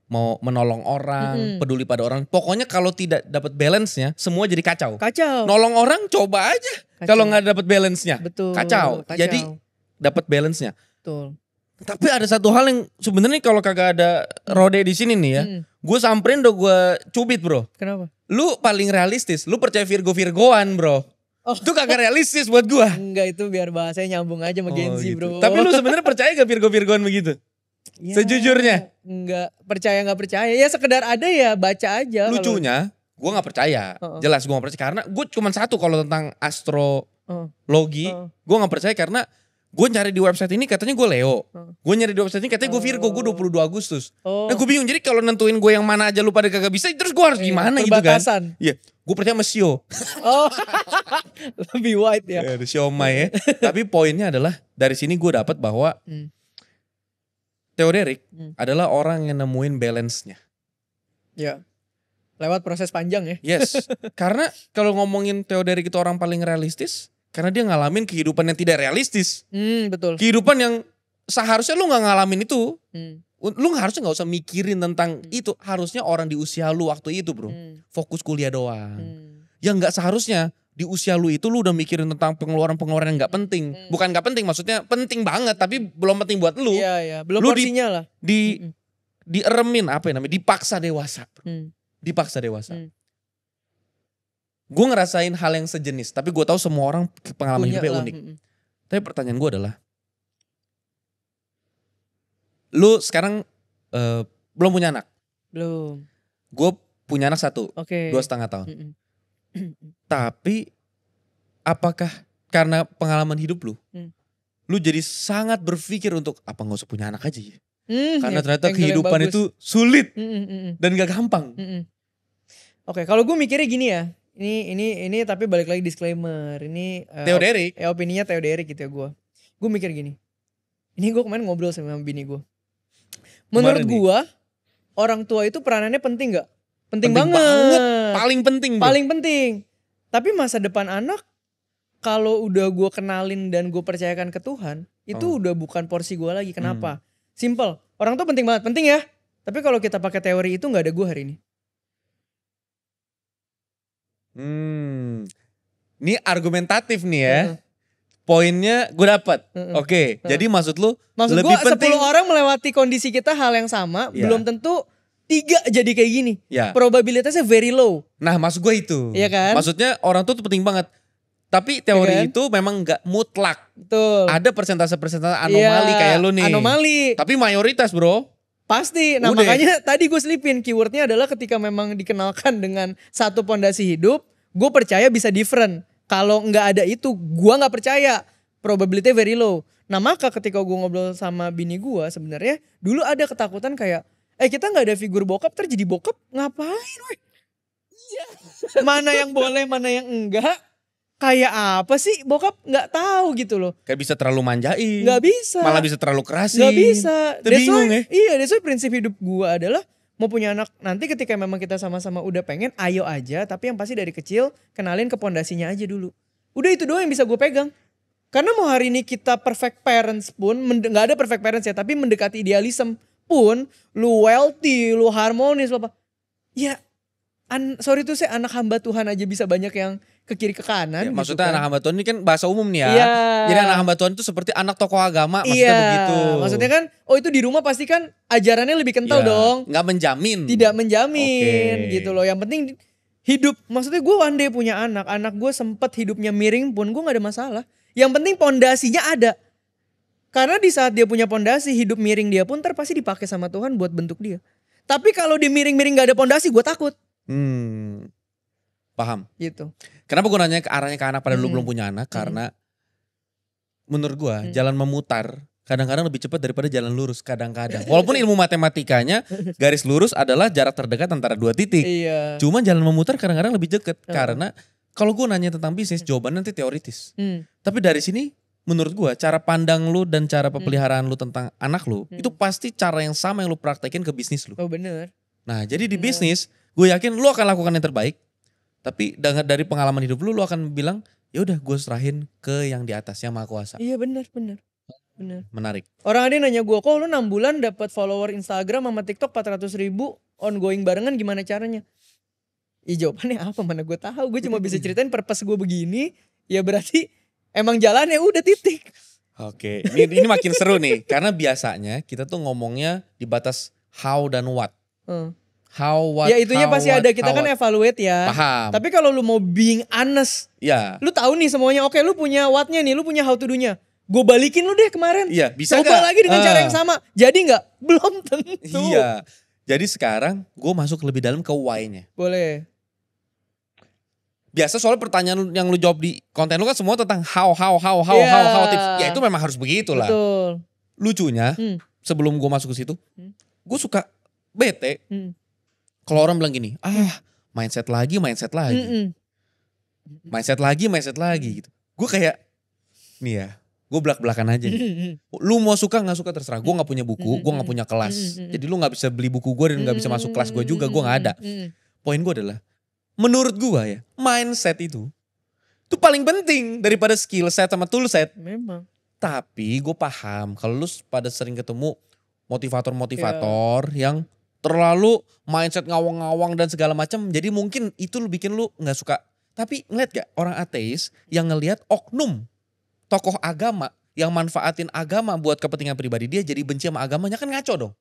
mau menolong orang, peduli pada orang. Pokoknya kalau tidak dapat balance-nya, semua jadi kacau. Nolong orang coba aja. Kalau nggak dapat balance-nya, kacau. Jadi dapat balance-nya. Betul. Tapi ada satu hal yang sebenarnya kalau kagak ada Rode di sini nih ya, gue samperin udah gue cubit bro. Kenapa? Lu paling realistis, lu percaya Virgo-Virgoan bro. Itu kagak realistis buat gue. Enggak, itu biar bahasanya nyambung aja sama Gen Z gitu. bro. Tapi lu sebenarnya percaya gak Virgo-Virgoan begitu? Ya, sejujurnya nggak percaya ya sekedar ada ya baca aja. Lucunya gue nggak percaya. Jelas gue nggak percaya karena gue cuma satu kalau tentang astrologi gue nggak percaya karena gue nyari di website ini katanya gue Leo, gue nyari di website ini katanya gue Virgo, gue 22 Agustus. Nah gue bingung jadi kalau nentuin gue yang mana aja lu pada kagak bisa terus gue harus gimana gitu kan. Iya gue percaya sama Sio. Lebih white ya. Siomay ya. Tapi poinnya adalah dari sini gue dapat bahwa Theo Derek adalah orang yang nemuin balance-nya. Ya. Lewat proses panjang ya. Yes. Karena kalau ngomongin Theoderik itu orang paling realistis, karena dia ngalamin kehidupan yang tidak realistis. Betul. Kehidupan yang seharusnya lu gak ngalamin itu. Lu harusnya gak usah mikirin tentang itu. Harusnya orang di usia lu waktu itu bro. Fokus kuliah doang. Yang gak seharusnya di usia lu itu lu udah mikirin tentang pengeluaran-pengeluaran yang gak penting. Bukan gak penting, maksudnya penting banget tapi belum penting buat lu. Iya. Belum lu porsinya lah. Dieremin apa ya namanya, dipaksa dewasa. Dipaksa dewasa. Gue ngerasain hal yang sejenis, tapi gue tahu semua orang pengalaman hidupnya unik. Tapi pertanyaan gue adalah, lu sekarang belum punya anak? Belum. Gue punya anak 1, Oke. 2,5 tahun. Tapi apakah karena pengalaman hidup lu, lu jadi sangat berpikir untuk apa gak usah punya anak aja ya? Karena ternyata kehidupan itu sulit dan gak gampang. Oke, kalau gue mikirnya gini ya. Ini tapi balik lagi disclaimer. Ini Theoderik. Opininya Theoderik gitu ya gue. Gue mikir gini. Ini gue kemarin ngobrol sama bini gue. Menurut gue orang tua itu peranannya penting gak? Penting banget. Paling penting bro. Paling penting. Tapi masa depan anak kalau udah gue kenalin dan gue percayakan ke Tuhan, itu udah bukan porsi gue lagi. Kenapa? Simple. Orang tua penting banget. Penting ya. Tapi kalau kita pakai teori itu gak ada gue hari ini. Ini argumentatif nih ya. Poinnya gue dapet. Oke. Jadi maksud lu lebih penting. 10 orang melewati kondisi kita hal yang sama. Belum tentu 3 jadi kayak gini. Probabilitasnya very low. Nah maksud gue itu. Iya kan? Maksudnya orang tuh penting banget. Tapi teori itu memang gak mutlak. Betul. Ada persentase-persentase anomali kayak lu nih. Anomali. Tapi mayoritas bro. Pasti. Nah makanya tadi gue selipin keywordnya adalah ketika memang dikenalkan dengan satu pondasi hidup, gue percaya bisa different. Kalau nggak ada itu, gue nggak percaya. Probability very low. Nah maka ketika gue ngobrol sama bini gue, sebenarnya dulu ada ketakutan kayak, kita nggak ada figur bokap, terjadi bokap ngapain? Iya. Mana yang boleh, mana yang enggak? Kayak apa sih bokap nggak tahu gitu loh. Kayak bisa terlalu manjain. Nggak bisa. Malah bisa terlalu kerasin. Nggak bisa. Bingung ya. Iya, that's why prinsip hidup gue adalah mau punya anak nanti ketika memang kita sama-sama udah pengen, ayo aja. Tapi yang pasti dari kecil kenalin ke pondasinya aja dulu. Udah itu doang yang bisa gue pegang. Karena mau hari ini kita perfect parents pun, nggak ada perfect parents ya, tapi mendekati idealism pun, lu wealthy, lu harmonis, lu apa. Ya, sorry tuh saya anak hamba Tuhan aja bisa banyak yang ke kiri ke kanan. Ya, gitu maksudnya kan. anak hamba Tuhan ini kan bahasa umum nih ya. Iya. Jadi anak hamba Tuhan itu seperti anak tokoh agama, maksudnya begitu. Maksudnya kan, itu di rumah pasti kan ajarannya lebih kental dong. Nggak menjamin. Tidak menjamin gitu loh. Yang penting hidup, maksudnya gue one day punya anak gue sempet hidupnya miring pun gue gak ada masalah. Yang penting pondasinya ada. Karena di saat dia punya pondasi, hidup miring dia pun pasti dipakai sama Tuhan buat bentuk dia. Tapi kalau dia miring-miring gak ada pondasi, gue takut. Paham. Gitu. Kenapa gue nanya ke arahnya ke anak pada lu belum punya anak? Karena menurut gue jalan memutar kadang-kadang lebih cepat daripada jalan lurus kadang-kadang. Walaupun ilmu matematikanya garis lurus adalah jarak terdekat antara 2 titik. Iya. Cuman jalan memutar kadang-kadang lebih dekat. Karena kalau gue nanya tentang bisnis, jawabannya nanti teoritis. Tapi dari sini menurut gue cara pandang lu dan cara pemeliharaan lu tentang anak lu, itu pasti cara yang sama yang lu praktekin ke bisnis lu. Oh bener. Nah jadi di bisnis, gue yakin lu akan lakukan yang terbaik. Tapi dari pengalaman hidup lu akan bilang, ya udah gue serahin ke yang di atas, yang maha kuasa. Iya bener. Menarik. Orang ada yang nanya gue, kok lu 6 bulan dapat follower Instagram sama TikTok 400.000 ongoing barengan gimana caranya? Ya jawabannya apa, mana gue tahu. Gue cuma bisa ceritain purpose gue begini, ya berarti emang jalannya udah titik. Oke, ini makin seru nih. Karena biasanya kita tuh ngomongnya di batas how dan what. How, what, ya itunya how, pasti what, ada, kita kan evaluate ya. Paham. Tapi kalau lu mau being honest, lu tahu nih semuanya, oke lu punya what-nya nih, lu punya how to do-nya. Gue balikin lu deh kemarin. Iya, bisa coba lagi dengan cara yang sama. Jadi gak? Belum tentu. Iya. Jadi sekarang gue masuk lebih dalam ke why-nya. Boleh. Biasa soal pertanyaan yang lu jawab di konten lu kan semua tentang how tips. Ya itu memang harus begitu lah. Betul. Lucunya, sebelum gue masuk ke situ, gue suka bete. Kalau orang bilang gini, mindset lagi. Mindset lagi gitu. Gue kayak, nih ya, gue belak-belakan aja. Lu mau suka gak suka terserah. Gue gak punya buku, gue gak punya kelas. Jadi lu gak bisa beli buku gue dan gak bisa masuk kelas gue juga, gue gak ada. Poin gue adalah, menurut gue ya, mindset itu paling penting daripada skill set sama tool set. Memang. Tapi gue paham kalau lu pada sering ketemu motivator-motivator yang terlalu mindset ngawang-ngawang dan segala macam. Jadi mungkin itu lu bikin lu gak suka. Tapi ngeliat gak orang ateis yang ngeliat oknum tokoh agama yang manfaatin agama buat kepentingan pribadi dia jadi benci sama agamanya, kan ngaco dong.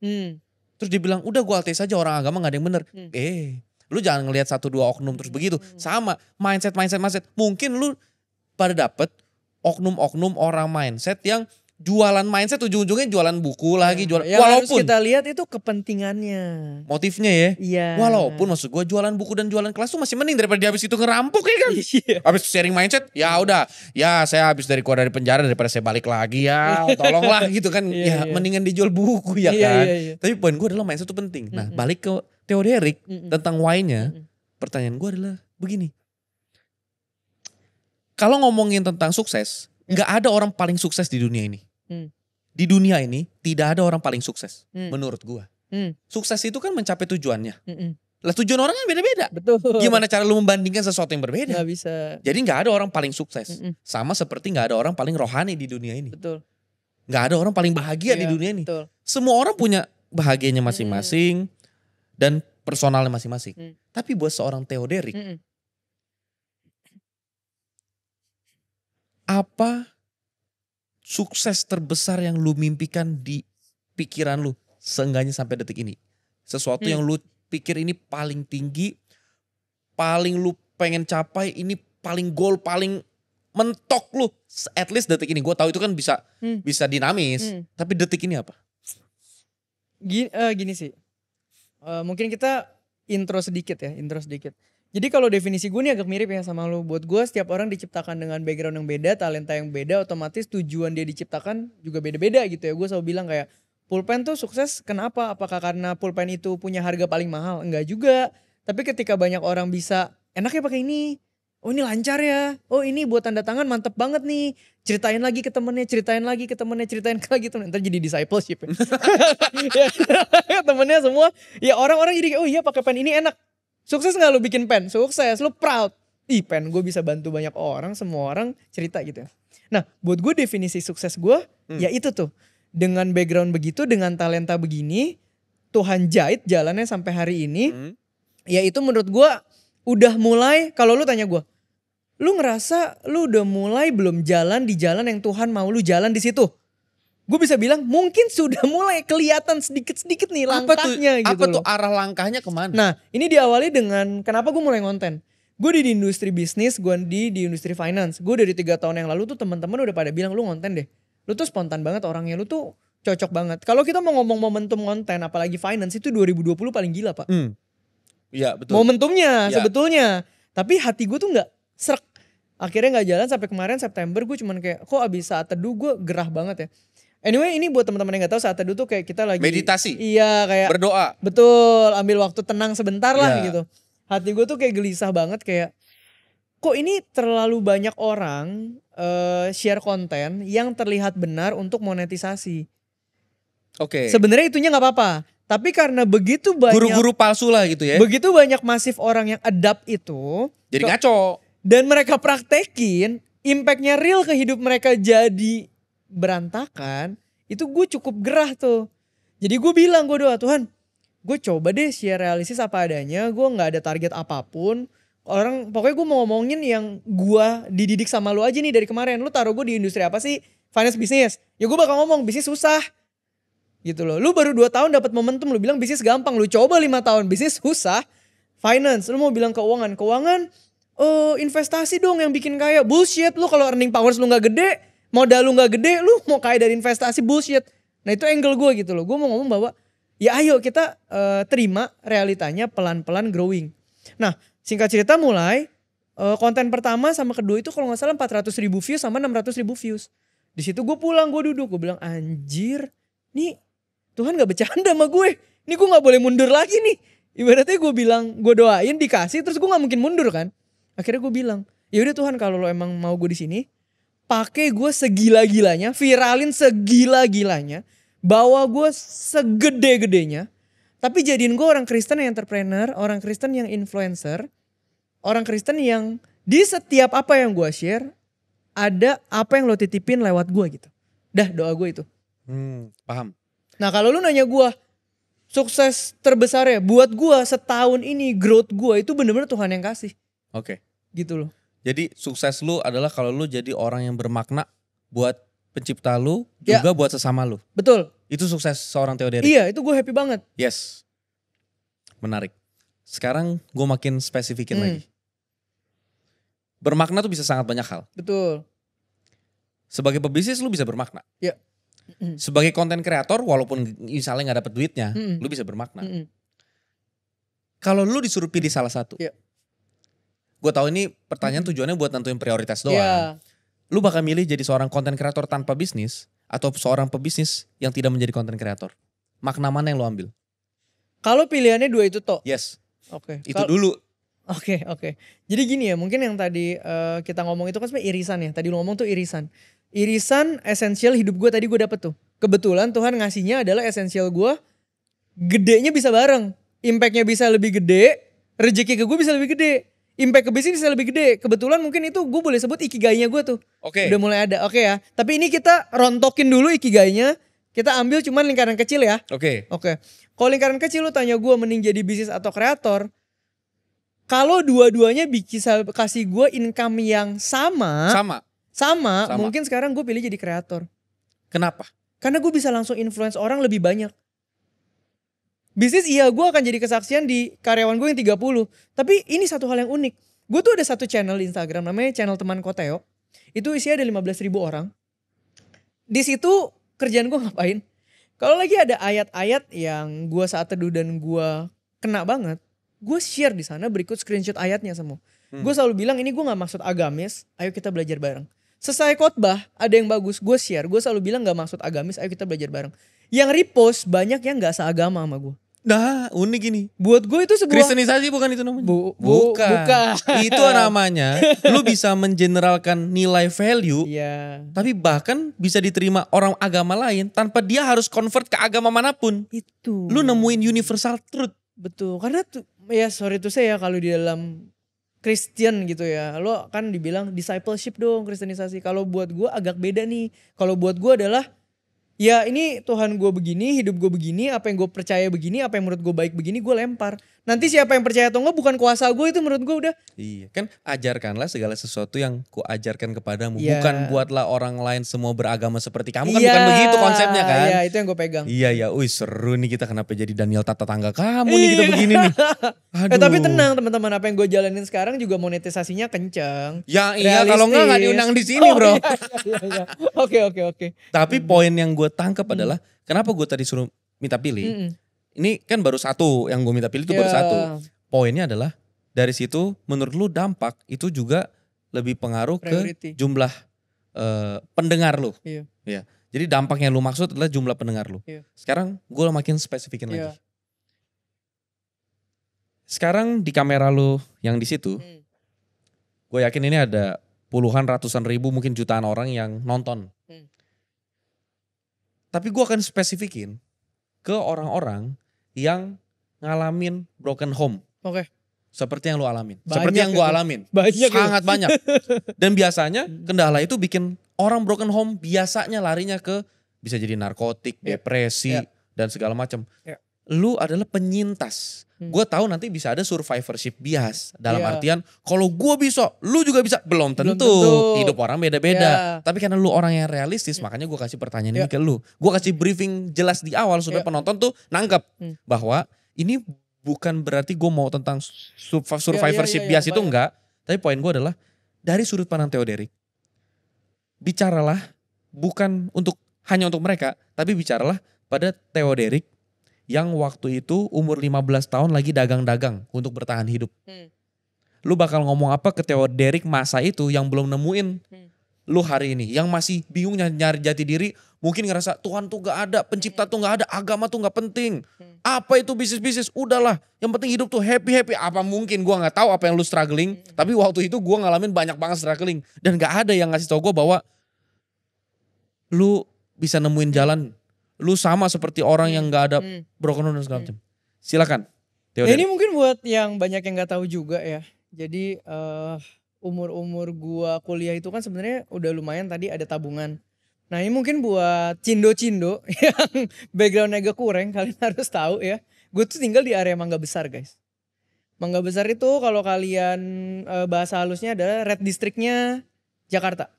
Terus dia bilang udah gue ateis aja, orang agama gak ada yang bener. Lu jangan ngelihat 1-2 oknum terus begitu. Sama mindset. Mungkin lu pada dapet oknum-oknum orang mindset yang jualan mindset, ujung-ujungnya jualan buku lagi, jualan. Yang walaupun harus kita lihat itu kepentingannya, motifnya ya. Iya. Walaupun maksud gue jualan buku dan jualan kelas tuh masih mending daripada dia habis itu ngerampok ya kan. Habis sharing mindset, ya udah, ya saya habis keluar dari penjara daripada saya balik lagi ya, tolonglah gitu kan. Ya mendingan dijual buku ya kan. Tapi poin gue adalah mindset itu penting. Nah balik ke Theoderik tentang why-nya, pertanyaan gue adalah begini. Kalau ngomongin tentang sukses, gak ada orang paling sukses di dunia ini. Di dunia ini tidak ada orang paling sukses menurut gua. Sukses itu kan mencapai tujuannya. Lah tujuan orang kan beda-beda. Betul. Gimana cara lu membandingkan sesuatu yang berbeda? Gak bisa. Jadi gak ada orang paling sukses. Sama seperti gak ada orang paling rohani di dunia ini. Betul. Gak ada orang paling bahagia di dunia ini. Betul. Semua orang punya bahagianya masing-masing dan personalnya masing-masing. Tapi buat seorang Theoderik, apa sukses terbesar yang lu mimpikan di pikiran lu seenggaknya sampai detik ini? Sesuatu yang lu pikir ini paling tinggi, paling lu pengen capai, ini paling goal, paling mentok lu. At least detik ini, gue tahu itu kan bisa dinamis. Tapi detik ini apa? Gini sih, mungkin kita intro sedikit. Jadi kalau definisi gue nih agak mirip ya sama lu. Buat gue setiap orang diciptakan dengan background yang beda, talenta yang beda, otomatis tujuan dia diciptakan juga beda-beda gitu ya. Gue selalu bilang kayak pulpen tuh sukses kenapa? Apakah karena pulpen itu punya harga paling mahal? Enggak juga. Tapi ketika banyak orang bisa enaknya pakai ini. Oh ini lancar ya. Oh ini buat tanda tangan mantep banget nih. Ceritain lagi ke temennya, ceritain lagi ke temennya. Ntar jadi discipleship ya. Temennya semua. Ya orang-orang jadi oh iya pakai pen ini enak. Sukses gak lu bikin pen? Sukses, lu proud. Ih pen gue bisa bantu banyak orang, semua orang cerita gitu. Nah buat gue definisi sukses gue ya itu tuh. Dengan background begitu, dengan talenta begini, Tuhan jahit jalannya sampai hari ini. Ya itu menurut gue udah mulai, kalau lu tanya gue. Lu ngerasa lu udah mulai belum jalan di jalan yang Tuhan mau lu jalan di situ? Gue bisa bilang mungkin sudah mulai kelihatan sedikit-sedikit nih langkahnya gitu. Apa tuh arah langkahnya kemana? Nah ini diawali dengan kenapa gue mulai konten. Gue di industri bisnis, gue di industri finance. Gue dari 3 tahun yang lalu tuh teman-teman udah pada bilang lu konten deh. Lu tuh spontan banget orangnya, lu tuh cocok banget. Kalau kita mau ngomong momentum konten apalagi finance itu 2020 paling gila pak. Iya betul. Momentumnya sebetulnya. Tapi hati gue tuh gak srek. Akhirnya gak jalan sampai kemarin September gue cuman kayak kok abis saat teduh gue gerah banget ya. Anyway ini buat teman-teman yang gak tahu saat teduh tuh kayak kita lagi meditasi. Iya kayak berdoa. Betul, ambil waktu tenang sebentar lah gitu. Hati gue tuh kayak gelisah banget kayak kok ini terlalu banyak orang share konten yang terlihat benar untuk monetisasi. Oke. Sebenarnya itunya gak apa-apa. Tapi karena begitu banyak guru-guru palsu lah gitu ya. Begitu banyak masif orang yang adapt itu. Jadi ngaco. Dan mereka praktekin, impactnya real ke hidup mereka jadi berantakan, itu gue cukup gerah tuh. Jadi gue bilang, gue doa Tuhan, gue coba deh share realistis apa adanya, gue gak ada target apapun. Pokoknya gue mau ngomongin yang gue dididik sama lu aja nih dari kemarin. Lu taruh gue di industri apa sih? Finance bisnis. Ya gue bakal ngomong bisnis susah. Gitu loh. Lu baru 2 tahun dapat momentum, lu bilang bisnis gampang. Lu coba 5 tahun bisnis susah. Finance, lu mau bilang keuangan. Investasi dong yang bikin kaya. Bullshit, lu kalau earning powers lu gak gede, modal lu gak gede, lu mau kaya dari investasi, bullshit. Nah itu angle gue gitu loh. Gue mau ngomong bahwa ya ayo kita terima realitanya pelan-pelan growing. Nah singkat cerita mulai konten pertama sama kedua itu kalau gak salah 400.000 views sama 600.000 views. Di situ gue pulang, gue duduk, gue bilang anjir nih Tuhan gak bercanda sama gue. Nih gue gak boleh mundur lagi nih. Ibaratnya gue bilang, gue doain dikasih terus gue gak mungkin mundur kan. Akhirnya gue bilang, yaudah Tuhan kalau lo emang mau gue di sini, pakai gue segila-gilanya, viralin segila-gilanya, bawa gue segede-gedenya, tapi jadiin gue orang Kristen yang entrepreneur, orang Kristen yang influencer, orang Kristen yang di setiap apa yang gue share, ada apa yang lo titipin lewat gue gitu. Dah doa gue itu. Paham. Nah kalau lu nanya gue, sukses terbesar ya buat gue setahun ini, growth gue itu bener-bener Tuhan yang kasih. Oke. Gitu loh. Jadi sukses lu adalah kalau lu jadi orang yang bermakna buat pencipta lu, juga buat sesama lu. Betul. Itu sukses seorang Theo Derek. Iya, itu gue happy banget. Yes. Menarik. Sekarang gue makin spesifikin lagi. Bermakna tuh bisa sangat banyak hal. Betul. Sebagai pebisnis lu bisa bermakna. Iya. Sebagai konten kreator walaupun misalnya gak dapet duitnya, lu bisa bermakna. Kalau lu disuruh pilih salah satu. Gue tahu ini pertanyaan tujuannya buat nentuin prioritas doang. Lu bakal milih jadi seorang konten kreator tanpa bisnis atau seorang pebisnis yang tidak menjadi konten kreator? Makna mana yang lu ambil? Kalau pilihannya dua itu toh? Yes. Oke. Itu dulu. Oke. Jadi gini ya, mungkin yang tadi kita ngomong itu kan sebenarnya irisan ya. Tadi lu ngomong tuh irisan. Irisan esensial hidup gue tadi gue dapet tuh. Kebetulan Tuhan ngasihnya adalah esensial gue. Gedenya bisa bareng. Impactnya bisa lebih gede. Rezeki ke gue bisa lebih gede. Impact ke bisnis bisa lebih gede. Kebetulan mungkin itu gue boleh sebut ikigainya gue tuh. Oke. Udah mulai ada. Oke ya. Tapi ini kita rontokin dulu ikigainya. Kita ambil cuman lingkaran kecil ya. Oke. Kalau lingkaran kecil lu tanya gue mending jadi bisnis atau kreator. Kalau dua-duanya bisa kasih gue income yang sama, mungkin sekarang gue pilih jadi kreator. Kenapa? Karena gue bisa langsung influence orang lebih banyak. Bisnis iya gue akan jadi kesaksian di karyawan gue yang 30. Tapi ini satu hal yang unik. Gue tuh ada satu channel di Instagram namanya channel teman Koteo. Itu isinya ada 15.000 orang. Di situ kerjaan gue ngapain? Kalau lagi ada ayat-ayat yang gue saat teduh dan gue kena banget. Gue share di sana berikut screenshot ayatnya semua. Gue selalu bilang ini gue gak maksud agamis, ayo kita belajar bareng. Selesai khotbah ada yang bagus, gue share. Gue selalu bilang gak maksud agamis, ayo kita belajar bareng. Yang repost banyak yang gak seagama sama gue. Nah unik ini. Buat gue itu sebuah Kristenisasi bukan itu namanya? Bukan. Itu namanya lu bisa mengeneralkan nilai value. Tapi bahkan bisa diterima orang agama lain tanpa dia harus convert ke agama manapun. Itu. Lu nemuin universal truth. Betul, karena tuh ya sorry tuh saya kalau di dalam Christian gitu ya, lo kan dibilang discipleship dong, kristenisasi. Kalau buat gue agak beda nih. Kalau buat gue adalah ya ini Tuhan gue begini, hidup gue begini, apa yang gue percaya begini, apa yang menurut gue baik begini, gue lempar. Nanti siapa yang percaya atau enggak bukan kuasa gue, itu menurut gue udah. Iya kan, ajarkanlah segala sesuatu yang ku ajarkan kepadamu. Bukan buatlah orang lain semua beragama seperti kamu, kan bukan begitu konsepnya kan. Iya itu yang gue pegang. Iya, seru nih kita kenapa jadi Daniel tata tangga kamu nih kita begini nih. Aduh. Tapi tenang teman-teman, apa yang gue jalanin sekarang juga monetisasinya kenceng. Ya iya, kalau enggak diundang di sini bro. Iya. Oke. Tapi poin yang gue tangkap adalah kenapa gue tadi suruh minta pilih. Ini kan baru satu yang gue minta pilih itu baru satu. Poinnya adalah dari situ menurut lu dampak itu juga lebih pengaruh ke jumlah pendengar lu. Iya. Jadi dampak yang lu maksud adalah jumlah pendengar lu. Sekarang gue makin spesifikin lagi. Sekarang di kamera lu yang di situ, gue yakin ini ada puluhan, ratusan ribu, mungkin jutaan orang yang nonton. Tapi gue akan spesifikin ke orang-orang yang ngalamin broken home. Oke. Seperti yang lu alamin. Banyak seperti yang gue alamin. Sangat banyak. Dan biasanya kendala itu bikin orang broken home biasanya larinya ke bisa jadi narkotik, depresi, dan segala macam. Lu adalah penyintas. Gue tahu nanti bisa ada survivorship bias. Dalam artian kalau gue bisa, lu juga bisa. Belum tentu. Hidup orang beda-beda. Tapi karena lu orang yang realistis, makanya gue kasih pertanyaan ini ke lu. Gue kasih briefing jelas di awal supaya penonton tuh nangkep. Bahwa ini bukan berarti gue mau tentang survivorship bias itu enggak. Tapi poin gue adalah dari sudut pandang Theo Derek. Bicaralah bukan hanya untuk mereka. Tapi bicaralah pada Theo Derek yang waktu itu umur 15 tahun lagi dagang-dagang untuk bertahan hidup. Lu bakal ngomong apa ke Theo Derek masa itu yang belum nemuin lu hari ini. Yang masih bingung nyari jati diri. Mungkin ngerasa Tuhan tuh gak ada, pencipta tuh gak ada, agama tuh gak penting. Apa itu bisnis-bisnis? Udahlah, yang penting hidup tuh happy-happy. Apa mungkin gue gak tahu apa yang lu struggling. Tapi waktu itu gue ngalamin banyak banget struggling. Dan gak ada yang ngasih tau gue bahwa lu bisa nemuin jalan. Lu sama seperti orang yang gak ada broken home dan segala macam. Silakan. Nah, ini mungkin buat yang banyak yang gak tahu juga ya. Jadi umur-umur gua kuliah itu kan sebenarnya udah lumayan tadi ada tabungan. Nah ini mungkin buat cindo-cindo yang background agak kurang, kalian harus tahu ya. Gue tuh tinggal di area Mangga Besar guys. Mangga Besar itu kalau kalian bahasa halusnya adalah red districtnya Jakarta.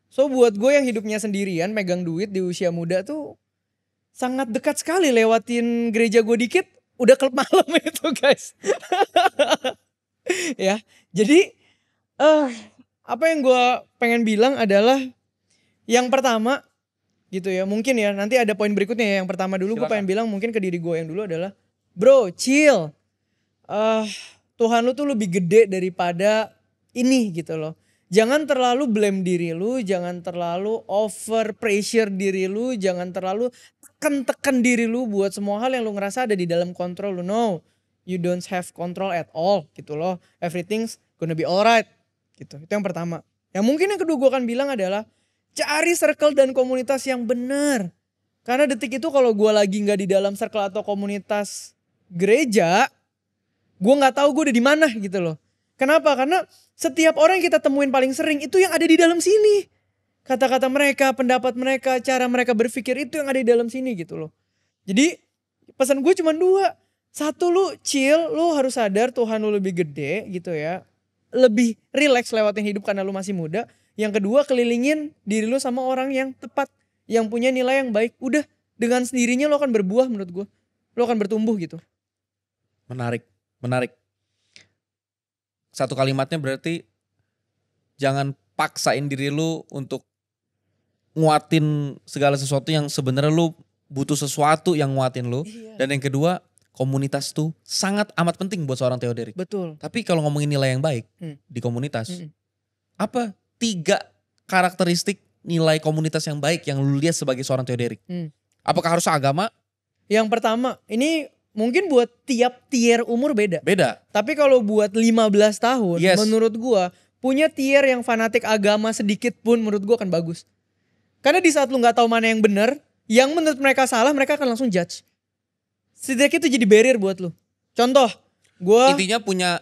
So buat gue yang hidupnya sendirian megang duit di usia muda tuh sangat dekat sekali, lewatin gereja gue dikit udah klub malam itu guys. Ya, jadi apa yang gue pengen bilang adalah yang pertama gitu ya, mungkin ya nanti ada poin berikutnya ya. Yang pertama dulu gue pengen bilang mungkin ke diri gue yang dulu adalah bro chill, Tuhan lu tuh lebih gede daripada ini gitu loh. Jangan terlalu blame diri lu, jangan terlalu over pressure diri lu, jangan terlalu tekan diri lu buat semua hal yang lu ngerasa ada di dalam kontrol lu. No, you don't have control at all gitu loh. Everything's gonna be alright gitu. Itu yang pertama. Yang mungkin yang kedua gue akan bilang adalah cari circle dan komunitas yang benar. Karena detik itu kalau gue lagi gak di dalam circle atau komunitas gereja, gue gak tahu gue udah di mana gitu loh. Kenapa? Karena setiap orang yang kita temuin paling sering itu yang ada di dalam sini. Kata-kata mereka, pendapat mereka, cara mereka berpikir itu yang ada di dalam sini gitu loh. Jadi pesan gue cuma 2. Satu, lu chill, lu harus sadar Tuhan lu lebih gede gitu ya. Lebih relax lewatin hidup karena lu masih muda. Yang kedua, kelilingin diri lu sama orang yang tepat. Yang punya nilai yang baik. Udah, dengan sendirinya lu akan berbuah menurut gue. Lu akan bertumbuh gitu. Menarik. Satu kalimatnya berarti jangan paksain diri lu untuk nguatin segala sesuatu yang sebenarnya lu butuh sesuatu yang nguatin lu. Iya. Dan yang kedua, komunitas tuh sangat amat penting buat seorang Theoderik. Betul. Tapi kalau ngomongin nilai yang baik di komunitas, apa 3 karakteristik nilai komunitas yang baik yang lu lihat sebagai seorang Theoderik? Apakah harus agama? Yang pertama, ini mungkin buat tiap tier umur beda. Tapi kalau buat 15 tahun, menurut gua punya tier yang fanatik agama sedikit pun menurut gua akan bagus. Karena di saat lu gak tahu mana yang benar, yang menurut mereka salah, mereka akan langsung judge. Setidaknya itu jadi barrier buat lu. Contoh, gua intinya punya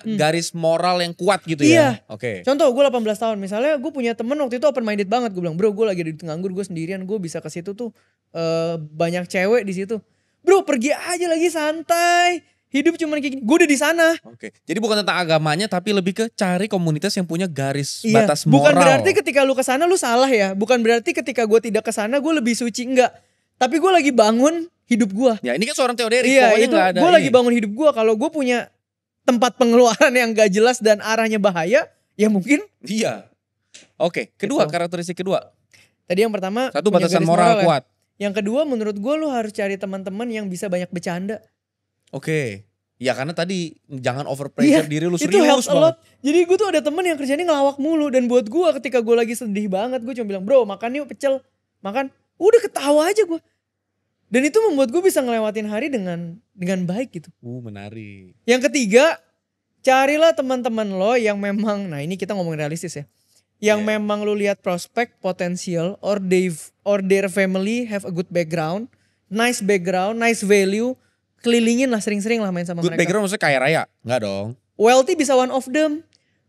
garis moral yang kuat gitu ya. Oke. Contoh, gue 18 tahun, misalnya gue punya temen waktu itu open minded banget. Gue bilang, bro, gue lagi di nganggur, gue sendirian, gue bisa ke situ tuh banyak cewek di situ. Bro, pergi aja lagi santai. Hidup cuma kayak gini. Gue udah di sana. Oke. Jadi bukan tentang agamanya, tapi lebih ke cari komunitas yang punya garis batas moral. Bukan berarti ketika lu kesana lu salah ya. Bukan berarti ketika gue tidak kesana gue lebih suci, enggak. Tapi gue lagi bangun hidup gue. Ya ini kan seorang Theoderik. Iya, itu gue lagi bangun hidup gue. Kalau gue punya tempat pengeluaran yang gak jelas dan arahnya bahaya, ya mungkin. Iya. Oke. Kedua, karakteristik kedua. Tadi yang pertama, satu, batasan moral kuat. Yang kedua, menurut gue lu harus cari teman-teman yang bisa banyak bercanda. Oke. Ya karena tadi jangan over pressure diri lu, serius itu helps a lot. banget. Jadi gue tuh ada temen yang kerjanya ngelawak mulu. Dan buat gue ketika gue lagi sedih banget, gue cuma bilang, bro makan yuk pecel. Makan, udah ketawa aja gue. Dan itu membuat gue bisa ngelewatin hari dengan baik gitu. Menarik. Yang ketiga, carilah teman-teman lo yang memang, nah ini kita ngomongin realistis ya. Yang memang lo lihat prospek, potensial, or their family have a good background, nice value. Kelilingin lah, sering-sering lah main sama good mereka. Good background maksudnya kaya raya? Enggak dong. Wealthy bisa one of them.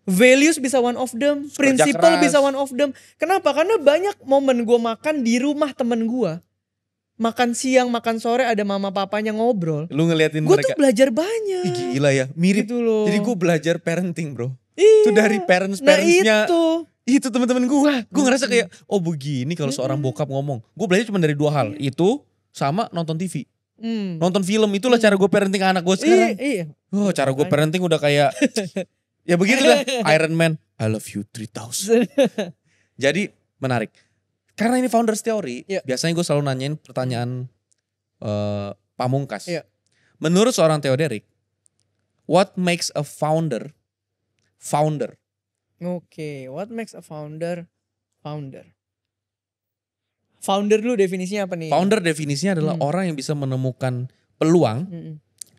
Values bisa one of them. Principle bisa one of them. Kenapa? Karena banyak momen gue makan di rumah temen gue. Makan siang, makan sore ada mama papanya ngobrol. Lu ngeliatin mereka. Gue tuh belajar banyak. Gila ya, mirip. Gitu loh. Jadi gue belajar parenting bro. Iya. Itu dari parentsnya. Nah itu teman-teman gue. Gue ngerasa kayak, oh begini kalau seorang bokap ngomong. Gue belajar cuma dari 2 hal. Itu sama nonton TV. Nonton film, itulah cara gue parenting anak gue sekarang. Iya. Oh, cara gue parenting udah kayak ya begitulah. Iron Man, I love you 3000. Jadi menarik. Karena ini founders theory, biasanya gue selalu nanyain pertanyaan pamungkas. Menurut seorang Theoderik, what makes a founder? Oke, what makes a founder? Founder dulu definisinya apa nih? Founder definisinya adalah orang yang bisa menemukan peluang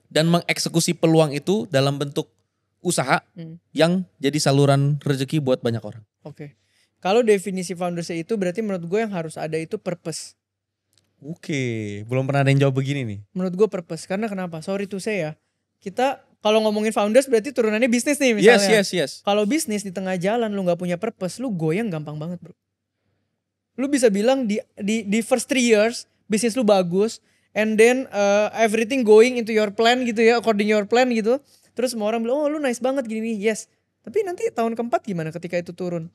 dan mengeksekusi peluang itu dalam bentuk usaha yang jadi saluran rezeki buat banyak orang. Oke. Kalau definisi foundersnya itu berarti menurut gue yang harus ada itu purpose. Oke, belum pernah ada yang jawab begini nih. Menurut gue purpose. Karena kenapa? Sorry to say ya. Kita kalau ngomongin founders berarti turunannya bisnis nih misalnya. Yes. Kalau bisnis di tengah jalan lu gak punya purpose, lu goyang gampang banget bro. Lu bisa bilang di first 3 years bisnis lu bagus. And then everything going into your plan gitu ya. According your plan gitu. Terus semua orang bilang, oh lu nice banget gini nih. Yes. Tapi nanti tahun keempat gimana ketika itu turun?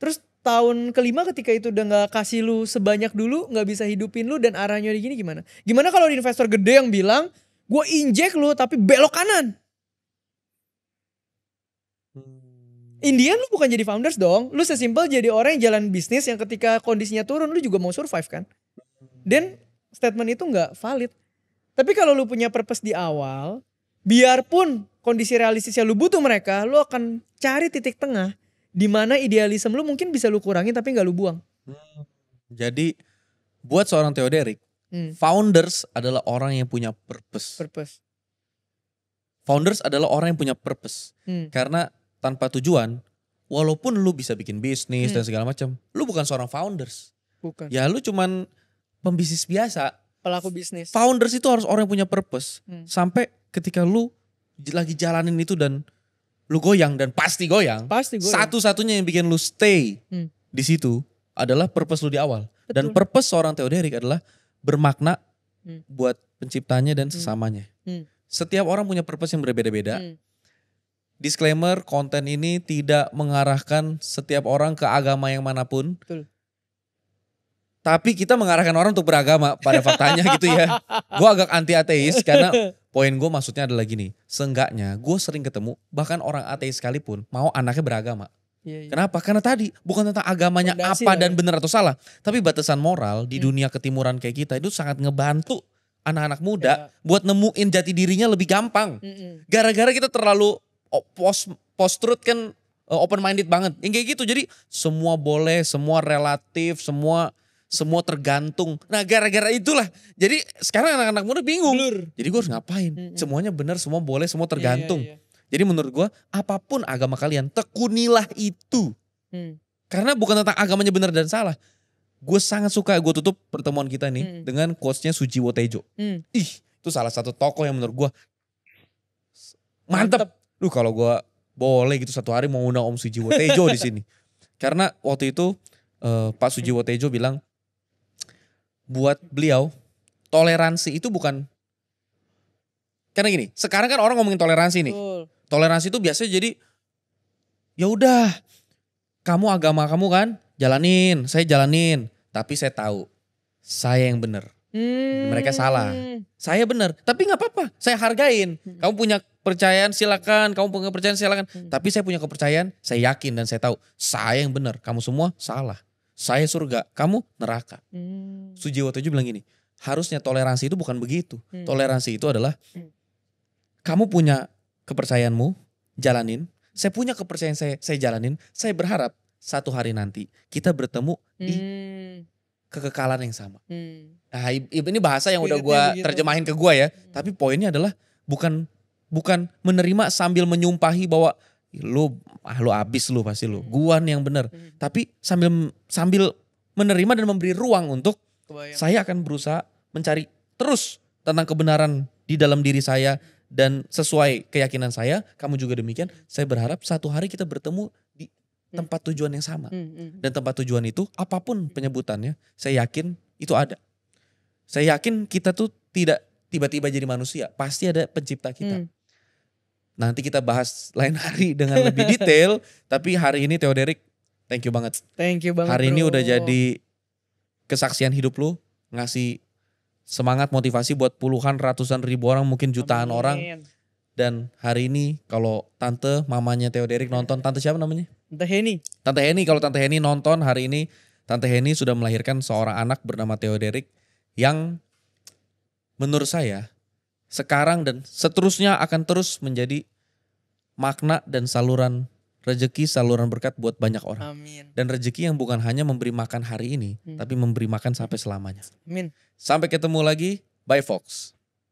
Terus tahun kelima ketika itu udah gak kasih lu sebanyak dulu, gak bisa hidupin lu dan arahnya gini gimana? Gimana kalau investor gede yang bilang, gue injek lu tapi belok kanan? Indian lu bukan jadi founders dong. Lu sesimpel jadi orang yang jalan bisnis yang ketika kondisinya turun lu juga mau survive kan? Dan statement itu gak valid. Tapi kalau lu punya purpose di awal, biarpun kondisi realistisnya lu butuh mereka, lu akan cari titik tengah. Di mana idealisme lu mungkin bisa lu kurangin tapi gak lu buang. Jadi buat seorang Theo-Derek, founders adalah orang yang punya purpose. Founders adalah orang yang punya purpose. Karena tanpa tujuan, walaupun lu bisa bikin bisnis dan segala macam, lu bukan seorang founders. Bukan. Ya lu cuman pembisnis biasa. Pelaku bisnis. Founders itu harus orang yang punya purpose. Sampai ketika lu lagi jalanin itu dan lu goyang dan pasti goyang. Satu-satunya yang bikin lu stay di situ adalah purpose lu di awal. Betul. Dan purpose seorang Theo-Derek adalah bermakna buat penciptanya dan sesamanya. Setiap orang punya purpose yang berbeda-beda. Disclaimer, konten ini tidak mengarahkan setiap orang ke agama yang manapun. Betul. Tapi kita mengarahkan orang untuk beragama pada faktanya gitu ya. Gue agak anti ateis karena poin gue maksudnya adalah gini. Seenggaknya gue sering ketemu bahkan orang ateis sekalipun mau anaknya beragama. Iya. Kenapa? Karena tadi bukan tentang agamanya Fondasi apa dan benar atau salah. Tapi batasan moral di dunia ketimuran kayak kita itu sangat ngebantu anak-anak muda buat nemuin jati dirinya lebih gampang. Gara-gara kita terlalu post-truth kan open minded banget. Yang kayak gitu jadi semua boleh, semua relatif, semua tergantung. Nah gara-gara itulah. Jadi sekarang anak-anak muda bingung. Jadi gue harus ngapain? Semuanya benar, semua boleh, semua tergantung. Jadi menurut gue apapun agama kalian tekunilah itu. Karena bukan tentang agamanya benar dan salah. Gue sangat suka, gue tutup pertemuan kita nih dengan quotes-nya Sujiwo Tejo. Itu salah satu tokoh yang menurut gue mantep. Kalau gue boleh gitu satu hari mau undang Om Sujiwo Tejo di sini. Karena waktu itu Pak Sujiwo Tejo bilang, buat beliau toleransi itu bukan, karena gini, sekarang kan orang ngomongin toleransi nih. Toleransi itu biasanya jadi ya udah kamu agama kamu kan jalanin, saya jalanin, tapi saya tahu saya yang benar. Mereka salah. Saya benar, tapi nggak apa-apa, saya hargain. Kamu punya kepercayaan silakan, kamu punya kepercayaan silakan. Tapi saya punya kepercayaan, saya yakin dan saya tahu saya yang benar, kamu semua salah. Saya surga, kamu neraka. Sujiwo Tejo bilang gini, harusnya toleransi itu bukan begitu. Toleransi itu adalah kamu punya kepercayaanmu, jalanin. Saya punya kepercayaan saya jalanin. Saya berharap satu hari nanti kita bertemu di kekekalan yang sama. Nah ini bahasa yang udah gue terjemahin ke gue ya. Tapi poinnya adalah bukan menerima sambil menyumpahi bahwa lu abis lu pasti lu. Guan yang benar. Tapi sambil menerima dan memberi ruang untuk saya akan berusaha mencari terus tentang kebenaran di dalam diri saya dan sesuai keyakinan saya, kamu juga demikian. Saya berharap satu hari kita bertemu di tempat tujuan yang sama. Dan tempat tujuan itu apapun penyebutannya, saya yakin itu ada. Saya yakin kita tuh tidak tiba-tiba jadi manusia, pasti ada pencipta kita. Nanti kita bahas lain hari dengan lebih detail. Tapi hari ini Theo-Derek, thank you banget. Thank you banget hari bro. ini udah jadi kesaksian hidup lu. Ngasih semangat motivasi buat puluhan, ratusan ribu orang, mungkin jutaan orang. Dan hari ini kalau tante, mamanya Theo-Derek nonton, tante siapa namanya? Tante Heni. Tante Heni, kalau Tante Heni nonton hari ini, Tante Heni sudah melahirkan seorang anak bernama Theo-Derek. Yang menurut saya sekarang dan seterusnya akan terus menjadi makna dan saluran rezeki, saluran berkat buat banyak orang. Amin. Dan rezeki yang bukan hanya memberi makan hari ini, tapi memberi makan sampai selamanya. Amin. Sampai ketemu lagi, bye folks.